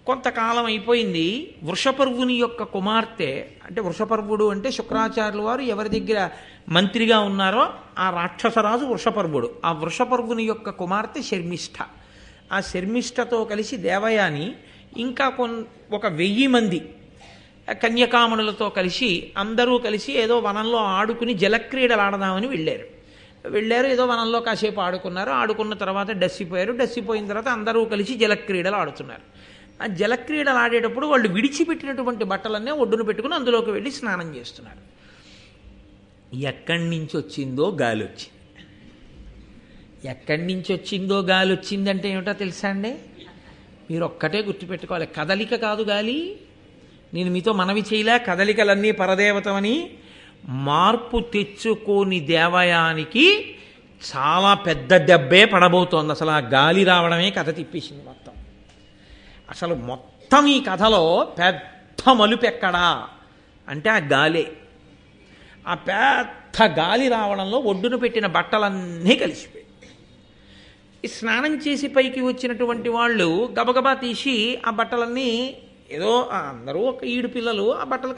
కొంతకాలం అయిపోయింది. వృషపర్వుని యొక్క కుమార్తె, అంటే వృషపర్వుడు అంటే శుక్రాచార్యుల వారు ఎవరి దగ్గర మంత్రిగా ఉన్నారో ఆ రాక్షసరాజు వృషపర్వుడు. ఆ వృషపర్వుని యొక్క కుమార్తె శర్మిష్ఠ. ఆ శర్మిష్ఠతో కలిసి దేవయాని ఇంకా ఒక 1000 మంది కన్యకామణులతో కలిసి అందరూ కలిసి ఏదో వనంలో ఆడుకుని జలక్రీడలు ఆడదామని వెళ్ళారు. ఏదో వనంలో కాసేపు ఆడుకున్నారు. ఆడుకున్న తర్వాత డస్సిపోయారు. డస్సిపోయిన తర్వాత అందరూ కలిసి జలక్రీడలు ఆడుతున్నారు. ఆ జలక్రీడలు ఆడేటప్పుడు వాళ్ళు విడిచిపెట్టినటువంటి బట్టలన్నీ ఒడ్డున పెట్టుకుని అందులోకి వెళ్ళి స్నానం చేస్తున్నారు. ఎక్కడి నుంచి వచ్చిందో గాలి వచ్చింది. ఎక్కడి నుంచి వచ్చిందో గాలి వచ్చిందంటే ఏమిటో తెలుసా అండి? మీరు ఒక్కటే గుర్తుపెట్టుకోవాలి, కదలిక కాదు గాలి. నేను మీతో మనవి చేయలే కదలికలన్నీ పరదేవతమని. మార్పు తెచ్చుకోని దేవయానికి చాలా పెద్ద దెబ్బే పడబోతోంది. అసలు ఆ గాలి రావడమే కథ తిప్పేసింది మొత్తం. అసలు మొత్తం ఈ కథలో పెద్ద మలుపు ఎక్కడా అంటే ఆ గాలే. ఆ పెద్ద గాలి రావడంలో ఒడ్డున పెట్టిన బట్టలన్నీ కలిసిపోయి, ఈ స్నానం చేసి పైకి వచ్చినటువంటి వాళ్ళు గబగబా తీసి ఆ బట్టలన్నీ ఏదో అందరూ ఒక 7 పిల్లలు ఆ బట్టలు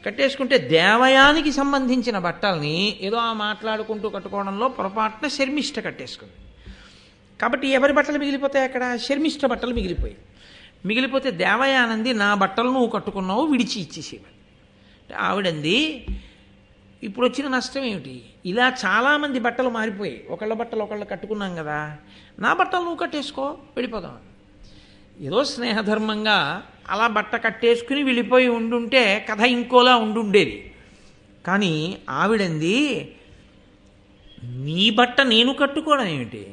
కట్టేసుకుంటే దేవయానికి సంబంధించిన బట్టల్ని ఏదో ఆ మాట్లాడుకుంటూ కట్టుకోవడంలో పొరపాటున శర్మిష్ఠ కట్టేసుకుంది. కాబట్టి ఎవరి బట్టలు మిగిలిపోతాయి? అక్కడ శర్మిష్ఠ బట్టలు మిగిలిపోతే దేవయానంది నా బట్టలు నువ్వు కట్టుకున్నావు, విడిచి ఇచ్చేసేవాడు. ఆవిడంది ఇప్పుడు వచ్చిన నష్టం ఏమిటి? ఇలా చాలామంది బట్టలు మారిపోయాయి. ఒకళ్ళ బట్టలు ఒకళ్ళు కట్టుకున్నాం కదా, నా బట్టలు నువ్వు కట్టేసుకో, వెళ్ళిపోదాం. ఏదో స్నేహధర్మంగా అలా బట్ట కట్టేసుకుని వెళ్ళిపోయి ఉండుంటే కథ ఇంకోలా ఉండుండేది. కానీ ఆవిడంది నీ బట్ట నేను కట్టుకోవడం ఏమిటి?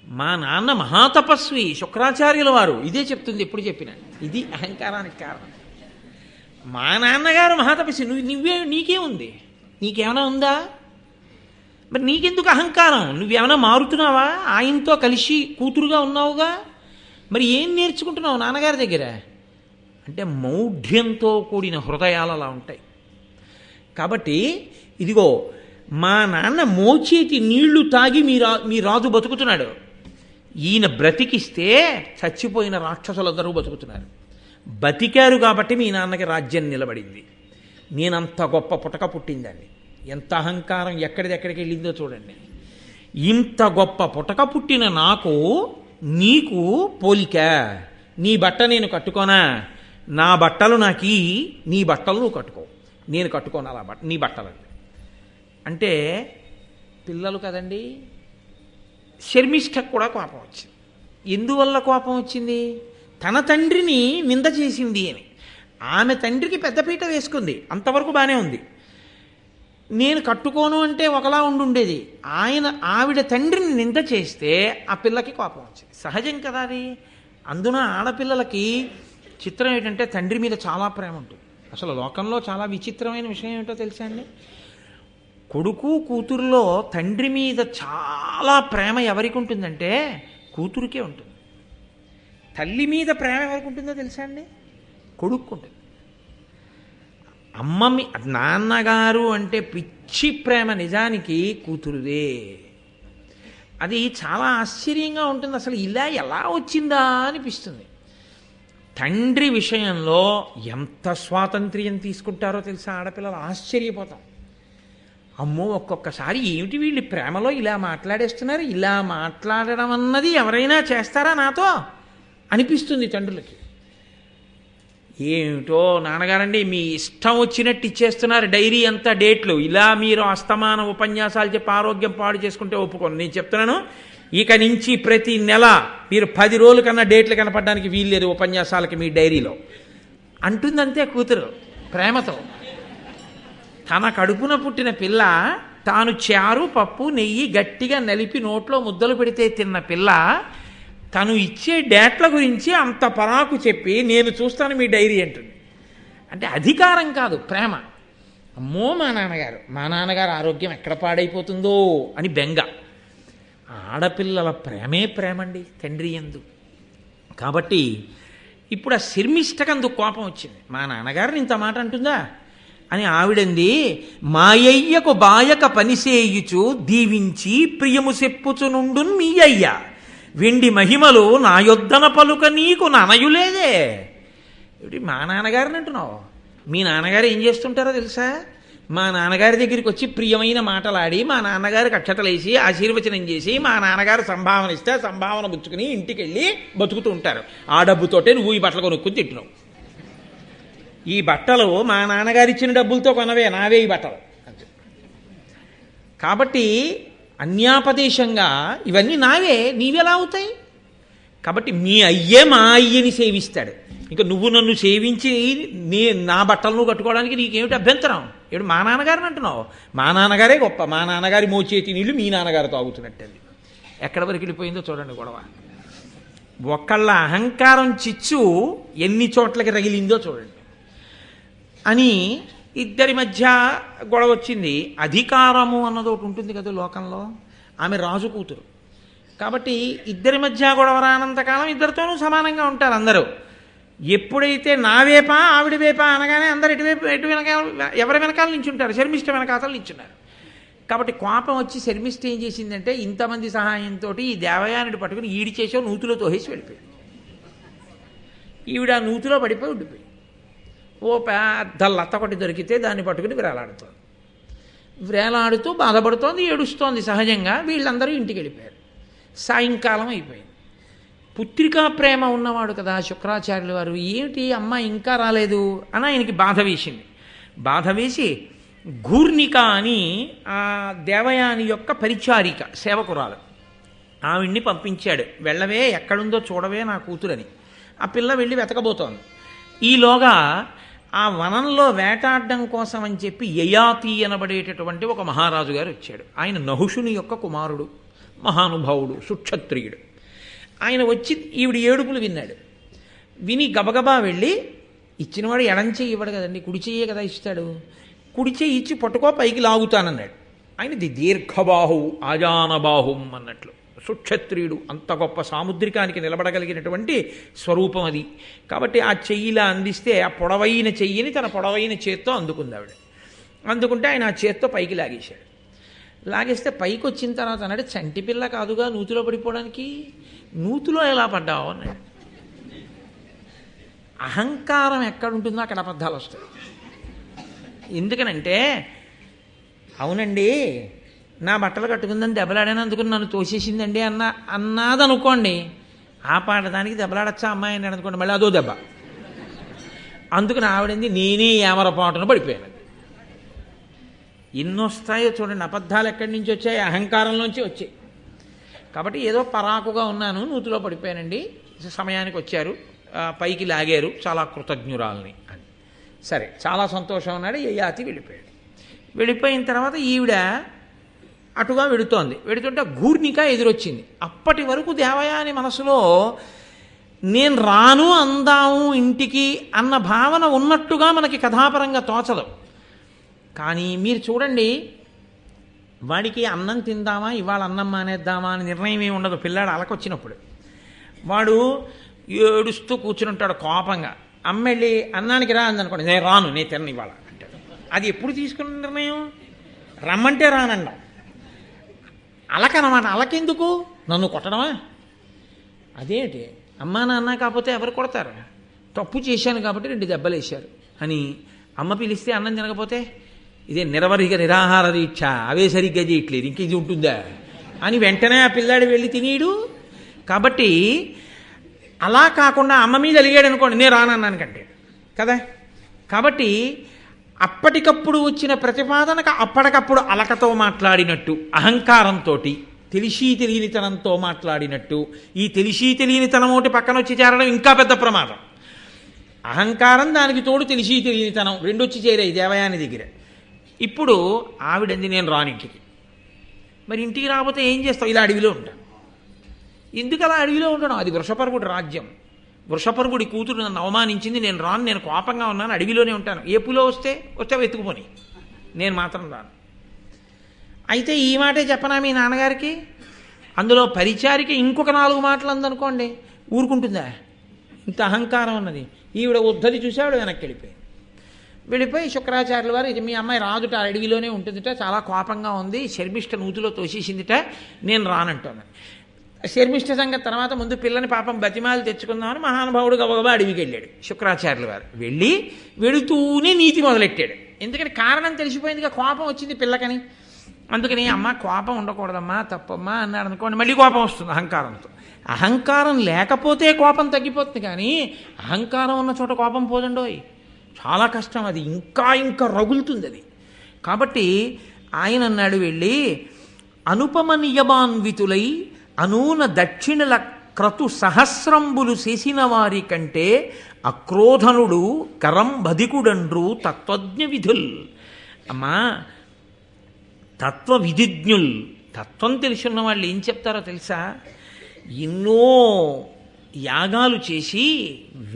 మా నాన్న మహాతపస్వి శుక్రాచార్యుల వారు, ఇదే చెప్తుంది ఎప్పుడు చెప్పినా. ఇది అహంకారానికి కారణం. మా నాన్నగారు మహాతపస్వి, నీకేముంది? నీకేమైనా ఉందా? మరి నీకెందుకు అహంకారం? నువ్వేమైనా మారుతున్నావా? ఆయనతో కలిసి కూతురుగా ఉన్నావుగా, మరి ఏం నేర్చుకుంటున్నావు నాన్నగారి దగ్గర? అంటే మౌఢ్యంతో కూడిన హృదయాలు అలా ఉంటాయి. కాబట్టి ఇదిగో మా నాన్న మోచేతి నీళ్లు తాగి మీ రాజు బతుకుతున్నాడు. ఈయన బ్రతికిస్తే చచ్చిపోయిన రాక్షసులందరూ బతుకుతున్నారు. బతికారు కాబట్టి మీ నాన్నకి రాజ్యం నిలబడింది. నేనంత గొప్ప పుట్టక పుట్టిందండి. ఎంత అహంకారం ఎక్కడిదెక్కడికి వెళ్ళిందో చూడండి. ఇంత గొప్ప పుటక పుట్టిన నాకు నీకు పోలిక, నీ బట్ట నేను కట్టుకోనా, నా బట్టలు నాకి, నీ బట్టలు నువ్వు కట్టుకో, నేను కట్టుకోను అలా నీ బట్టలు అంటే పిల్లలు కదండి. శర్మిష్ఠకు కూడా కోపం వచ్చింది. ఎందువల్ల కోపం వచ్చింది? తన తండ్రిని నింద చేసింది అని. ఆమె తండ్రికి పెద్దపీట వేసుకుంది, అంతవరకు బాగానే ఉంది. నేను కట్టుకోను అంటే ఒకలా ఉండుండేది. ఆవిడ తండ్రిని నింద చేస్తే ఆ పిల్లకి కోపం వచ్చింది. సహజం కదా అది. అందున ఆడపిల్లలకి చిత్రం ఏంటంటే తండ్రి మీద చాలా ప్రేమ ఉంటుంది. అసలు లోకంలో చాలా విచిత్రమైన విషయం ఏమిటో తెలుసా అండి? కొడుకు కూతురులో తండ్రి మీద చాలా ప్రేమ ఎవరికి ఉంటుందంటే కూతురికే ఉంటుంది. తల్లి మీద ప్రేమ ఎవరికి ఉంటుందో తెలుసా అండి? కొడుకు ఉంటుంది. నాన్నగారు అంటే పిచ్చి ప్రేమ నిజానికి కూతురుదే. అది చాలా ఆశ్చర్యంగా ఉంటుంది. అసలు ఇలా ఎలా వచ్చిందా అనిపిస్తుంది. తండ్రి విషయంలో ఎంత స్వాతంత్ర్యం తీసుకుంటారో తెలుసా ఆడపిల్లలు? ఆశ్చర్యపోతాం. అమ్మో, ఒక్కొక్కసారి ఏమిటి వీళ్ళు ప్రేమలో ఇలా మాట్లాడేస్తున్నారు, ఇలా మాట్లాడడం అన్నది ఎవరైనా చేస్తారా నాతో అనిపిస్తుంది తండ్రులకి. ఏమిటో నాన్నగారండి మీ ఇష్టం వచ్చినట్టు ఇచ్చేస్తున్నారు డైరీ అంతా డేట్లు, ఇలా మీరు అస్తమాన ఉపన్యాసాలు చెప్పి ఆరోగ్యం పాడు చేసుకుంటే ఒప్పుకోను. నేను చెప్తున్నాను, ఇక నుంచి ప్రతి నెల మీరు 10 రోజుల కన్నా డేట్లు కనపడడానికి వీల్లేదు ఉపన్యాసాలకి మీ డైరీలో అంటుందంతే కూతురు ప్రేమతో. తన కడుపున పుట్టిన పిల్ల తాను చారు పప్పు నెయ్యి గట్టిగా నలిపి నోట్లో ముద్దలు పెడితే తిన్న పిల్ల తను ఇచ్చే డేట్ల గురించి అంత పరాకు చెప్పి నేను చూస్తాను మీ డైరీ అంటుంది. అంటే అధికారం కాదు, ప్రేమ. అమ్మో మా నాన్నగారు ఆరోగ్యం ఎక్కడ పాడైపోతుందో అని బెంగ. ఆడపిల్లల ప్రేమే ప్రేమండి తండ్రి యందు. కాబట్టి ఇప్పుడు ఆ శర్మిష్ఠకందుకు కోపం వచ్చింది. మా నాన్నగారిని ఇంత మాట అంటుందా అని ఆవిడంది. మాయయ్యకు బాయక పనిసేయుచు దీవించి ప్రియము సెప్పుచునుండు మీ అయ్య, వెండి మహిమలు నా యొద్దన పలుక నీకు ననయులేదే. ఏమిటి మా నాన్నగారిని అంటున్నావు? మీ నాన్నగారు ఏం చేస్తుంటారో తెలుసా? మా నాన్నగారి దగ్గరికి వచ్చి ప్రియమైన మాటలాడి మా నాన్నగారికి అక్షతలేసి ఆశీర్వచనం చేసి మా నాన్నగారు సంభావన ఇస్తే సంభావన పుచ్చుకుని ఇంటికి వెళ్ళి బతుకుతూ ఉంటారు. ఆ డబ్బుతోటే నువ్వు ఈ బట్టలు కొనుక్కుని తింటున్నావు. ఈ బట్టలు మా నాన్నగారు ఇచ్చిన డబ్బులతో కొనవే, నావే ఈ బట్టలు. కాబట్టి అన్యాపదేశంగా ఇవన్నీ నావే, నీవెలా అవుతాయి? కాబట్టి మీ అయ్యే మా అయ్యని సేవిస్తాడు. ఇంకా నువ్వు నన్ను సేవించి నా బట్టలు నువ్వు కట్టుకోవడానికి నీకేమిటి అభ్యంతరం? ఏమిటి మా నాన్నగారిని అంటున్నావు? మా నాన్నగారే గొప్ప, మా నాన్నగారి మోచేతి నీళ్ళు మీ నాన్నగారు తాగుతున్నట్టండి. ఎక్కడి వరకు వెళ్ళిపోయిందో చూడండి గొడవ. ఒకళ్ళ అహంకారం చిచ్చు ఎన్ని చోట్లకి రగిలిందో చూడండి అని ఇద్దరి మధ్య గొడవ వచ్చింది. అధికారము అన్నది ఒకటి ఉంటుంది కదా లోకంలో. ఆమె రాజు కూతురు కాబట్టి ఇద్దరి మధ్య గొడవ రానంతకాలం ఇద్దరితోనూ సమానంగా ఉంటారు అందరూ. ఎప్పుడైతే నా వేప ఆవిడ వేప అనగానే అందరు ఎటు వెనకాల ఎవరి వెనకాల నించుంటారు, శర్మిష్ఠ వెనకాతలు నించున్నారు. కాబట్టి కోపం వచ్చి శర్మిష్ఠ ఏం చేసిందంటే ఇంతమంది సహాయంతో ఈ దేవయానుడి పట్టుకుని ఈడి చేసో నూతిలో తోసేసి వెళ్ళిపోయాడు. ఈవిడ ఆ నూతిలో పడిపోయి ఉండిపోయి ఓ పెద్ద లత్త ఒకటి దొరికితే దాన్ని పట్టుకుని వేలాడుతూ బాధపడుతోంది, ఏడుస్తోంది సహజంగా. వీళ్ళందరూ ఇంటికి వెళ్ళిపోయారు. సాయంకాలం అయిపోయింది. పుత్రికా ప్రేమ ఉన్నవాడు కదా శుక్రాచార్యుల వారు, ఏమిటి అమ్మ ఇంకా రాలేదు అని ఆయనకి బాధ వేసింది. బాధ వేసి ఘూర్ణిక అని ఆ దేవయాని యొక్క పరిచారిక సేవకురాలు ఆవిడ్ని పంపించాడు. వెళ్ళవే, ఎక్కడుందో చూడవే నా కూతురని. ఆ పిల్ల వెళ్ళి వెతకబోతోంది. ఈలోగా ఆ వనంలో వేటాడడం కోసం అని చెప్పి యయాతి అనబడేటటువంటి ఒక మహారాజు గారు వచ్చాడు. ఆయన నహుషుని యొక్క కుమారుడు, మహానుభావుడు, సుక్షత్రియుడు. ఆయన వచ్చి ఈవిడ ఏడుపులు విన్నాడు. విని గబగబా వెళ్ళి, ఇచ్చినవాడు ఎడం చెయ్యి ఇవ్వడు కదండి, కుడి చెయ్యే కదా ఇస్తాడు, కుడి చెయ్యి ఇచ్చి పట్టుకో పైకి లాగుతానన్నాడు. ఆయనది దీర్ఘబాహు ఆజానబాహుం అన్నట్లు. సుక్షత్రియుడు, అంత గొప్ప సాముద్రికానికి నిలబడగలిగినటువంటి స్వరూపం అది. కాబట్టి ఆ చెయ్యిలా అందిస్తే ఆ పొడవైన చెయ్యిని తన పొడవైన చేత్తో అందుకుంది ఆవిడ. అందుకుంటే ఆయన ఆ చేత్తో పైకి లాగేశాడు. లాగేస్తే పైకి వచ్చిన తర్వాత అన్నాడు, చంటి పిల్ల కాదుగా నూతిలో పడిపోవడానికి, నూతిలో ఎలా పడ్డావు అన్నాడు. అహంకారం ఎక్కడుంటుందో అక్కడ అబద్ధాలు వస్తాయి. ఎందుకనంటే అవునండి నా బట్టలు కట్టుకుందని దెబ్బలాడానందుకు నన్ను తోసేసిందండి అన్నదనుకోండి, ఆ పాడదానికి దెబ్బలాడచ్చా అమ్మాయి అని అనుకోండి, మళ్ళీ అదో దెబ్బ. అందుకని ఆవిడంది నేనే ఏమరపాటును పడిపోయాను. ఎన్ని వస్తాయో చూడండి, అబద్ధాలు ఎక్కడి నుంచి వచ్చాయి? అహంకారంలోంచి వచ్చాయి. కాబట్టి ఏదో పరాకుగా ఉన్నాను, నూతిలో పడిపోయానండి, సమయానికి వచ్చారు, పైకి లాగారు, చాలా కృతజ్ఞురాలని అని. సరే, చాలా సంతోషం అన్నాడు. యయాతి వెళ్ళిపోయాడు. వెళ్ళిపోయిన తర్వాత ఈవిడ అటుగా వెడుతుంటే ఘూర్ణిక ఎదురొచ్చింది. అప్పటి వరకు దేవయాని మనసులో నేను రాను అందాము ఇంటికి అన్న భావన ఉన్నట్టుగా మనకి కథాపరంగా తోచదు. కానీ మీరు చూడండి, వాడికి అన్నం తిందామా, ఇవాళ అన్నం మానేద్దామా అని నిర్ణయం ఏమి ఉండదు. పిల్లాడు అలకొచ్చినప్పుడు వాడు ఏడుస్తూ కూర్చుని ఉంటాడు కోపంగా. అమ్మ వెళ్ళి అన్నానికి రా అందనుకోండి, నేను రాను, నేను తిన్న ఇవాళ అంటాడు. అది ఎప్పుడు తీసుకున్న నిర్ణయం? రమ్మంటే రానండ. అలకనమాట. అలకెందుకు? నన్ను కొట్టడమా? అదేంటి, అమ్మా నాన్న కాకపోతే ఎవరు కొడతారు? తప్పు చేశాను కాబట్టి 2 దెబ్బలు వేశారు అని. అమ్మ పిలిస్తే అన్నం తినకపోతే ఇదే నిరవధిక నిరాహార దీక్ష, అవే సరిగ్గా చేయట్లేదు, ఇంక ఇది ఉంటుందా అని వెంటనే ఆ పిల్లాడు వెళ్ళి తినీడు. కాబట్టి అలా కాకుండా అమ్మ మీద అలిగాడు అనుకోండి, నేను రానన్నాను కంటే కదా. కాబట్టి అప్పటికప్పుడు వచ్చిన ప్రతిపాదనకు అప్పటికప్పుడు అలకతో మాట్లాడినట్టు, అహంకారంతో తెలిసి తెలియనితనంతో మాట్లాడినట్టు. ఈ తెలిసి తెలియనితనం ఒకటి పక్కన వచ్చి చేరడం ఇంకా పెద్ద ప్రమాదం. అహంకారం, దానికి తోడు తెలిసి తెలియనితనం రెండు వచ్చి చేరాయి దేవయాని దగ్గర. ఇప్పుడు ఆవిడంది నేను రానింటికి. మరి ఇంటికి రాకపోతే ఏం చేస్తావు? ఇలా అడవిలో ఉంటాను. ఎందుకు అలా అడవిలో ఉండడం? అది వృషపర్వుడి రాజ్యం. వృషపర్వుడి కూతురు నన్ను అవమానించింది, నేను రాను, నేను కోపంగా ఉన్నాను, అడవిలోనే ఉంటాను. ఏపులో వస్తే వెతుకుపోని, నేను మాత్రం రాను. అయితే ఈ మాటే చెప్పనా మీ నాన్నగారికి? అందులో పరిచారికి ఇంకొక 4 మాటలు అందనుకోండి, ఊరుకుంటుందా? ఇంత అహంకారం ఉన్నది. ఈవిడ ఉద్ధరి చూసావిడ వెనక్కి వెళ్ళిపోయి శుక్రాచార్యుల వారు, ఇది మీ అమ్మాయి రాదుట, అడవిలోనే ఉంటుందిట, చాలా కోపంగా ఉంది, శర్మిష్ఠ నూతిలో తోసేసిందిట, నేను రానంటున్నాను. శర్మిష్ఠ సంగతి తర్వాత, ముందు పిల్లని పాపం బతిమాలు తెచ్చుకుందామని మహానుభావుడు గబగబా అడవికి వెళ్ళాడు శుక్రాచార్యుల వారు. వెళుతూనే నీతి మొదలెట్టాడు. ఎందుకంటే కారణం తెలిసిపోయిందిగా, కోపం వచ్చింది పిల్లకని. అందుకని అమ్మ కోపం ఉండకూడదమ్మా, తప్పమ్మా అన్నాడు అనుకోండి, మళ్ళీ కోపం వస్తుంది అహంకారంతో. అహంకారం లేకపోతే కోపం తగ్గిపోతుంది, కానీ అహంకారం ఉన్న చోట కోపం పోదండోయ్, చాలా కష్టం. అది ఇంకా రగులుతుంది అది. కాబట్టి ఆయన అన్నాడు వెళ్ళి, అనుపమ నియమాన్వితులై అనూన దక్షిణల క్రతు సహస్రంబులు చేసిన వారి కంటే అక్రోధనుడు కరం బధికుడండ్రు తత్వజ్ఞ విధుల్. అమ్మా, తత్వ విధిజ్ఞుల్, తత్వం తెలుసున్న వాళ్ళు ఏం చెప్తారో తెలుసా? ఎన్నో యాగాలు చేసి,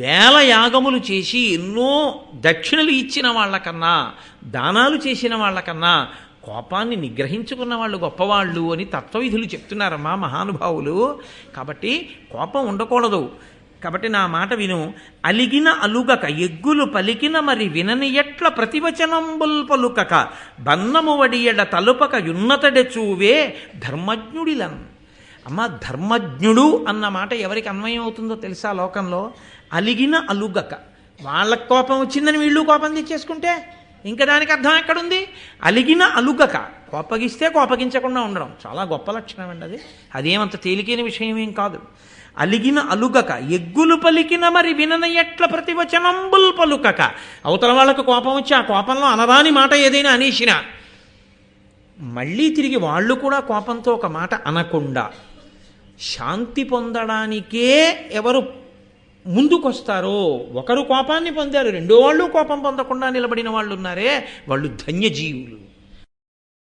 వేల యాగములు చేసి, ఎన్నో దక్షిణలు ఇచ్చిన వాళ్ళకన్నా, దానాలు చేసిన వాళ్ళకన్నా కోపాన్ని నిగ్రహించుకున్న వాళ్ళు గొప్పవాళ్ళు అని తత్వవిధులు చెప్తున్నారమ్మా మహానుభావులు. కాబట్టి కోపం ఉండకూడదు. కాబట్టి నా మాట విను. అలిగిన అలుగక ఎగ్గులు పలికిన మరి వినని ఎట్ల ప్రతివచనంబుల్ పలుకక బన్నము వడియడ తలుపక యున్నతడె చూవే ధర్మజ్ఞుడిలన్. అమ్మ, ధర్మజ్ఞుడు అన్న మాట ఎవరికి అన్వయం అవుతుందో తెలుసా లోకంలో? అలిగిన అలుగక. వాళ్ళకు కోపం వచ్చిందని వీళ్ళు కోపం తెచ్చేసుకుంటే ఇంకా దానికి అర్థం ఎక్కడుంది? అలిగిన అలుగక, కోపగిస్తే కోపగించకుండా ఉండడం చాలా గొప్ప లక్షణం అండి అది. అదేమంత తేలికైన విషయం ఏం కాదు. అలిగిన అలుగక ఎగ్గులు పలికిన మరి వినన ఎట్ల ప్రతివచనంబుల్ పలుకక. అవతల వాళ్ళకు కోపం వచ్చి ఆ కోపంలో అనరాని మాట ఏదైనా అనేసినా మళ్ళీ తిరిగి వాళ్ళు కూడా కోపంతో ఒక మాట అనకుండా శాంతి పొందడానికే ఎవరు ముందుకొస్తారో, ఒకరు కోపాన్ని పొందారు, రెండో వాళ్ళు కోపం పొందకుండా నిలబడిన వాళ్ళు ఉన్నారే, వాళ్ళు ధన్యజీవులు.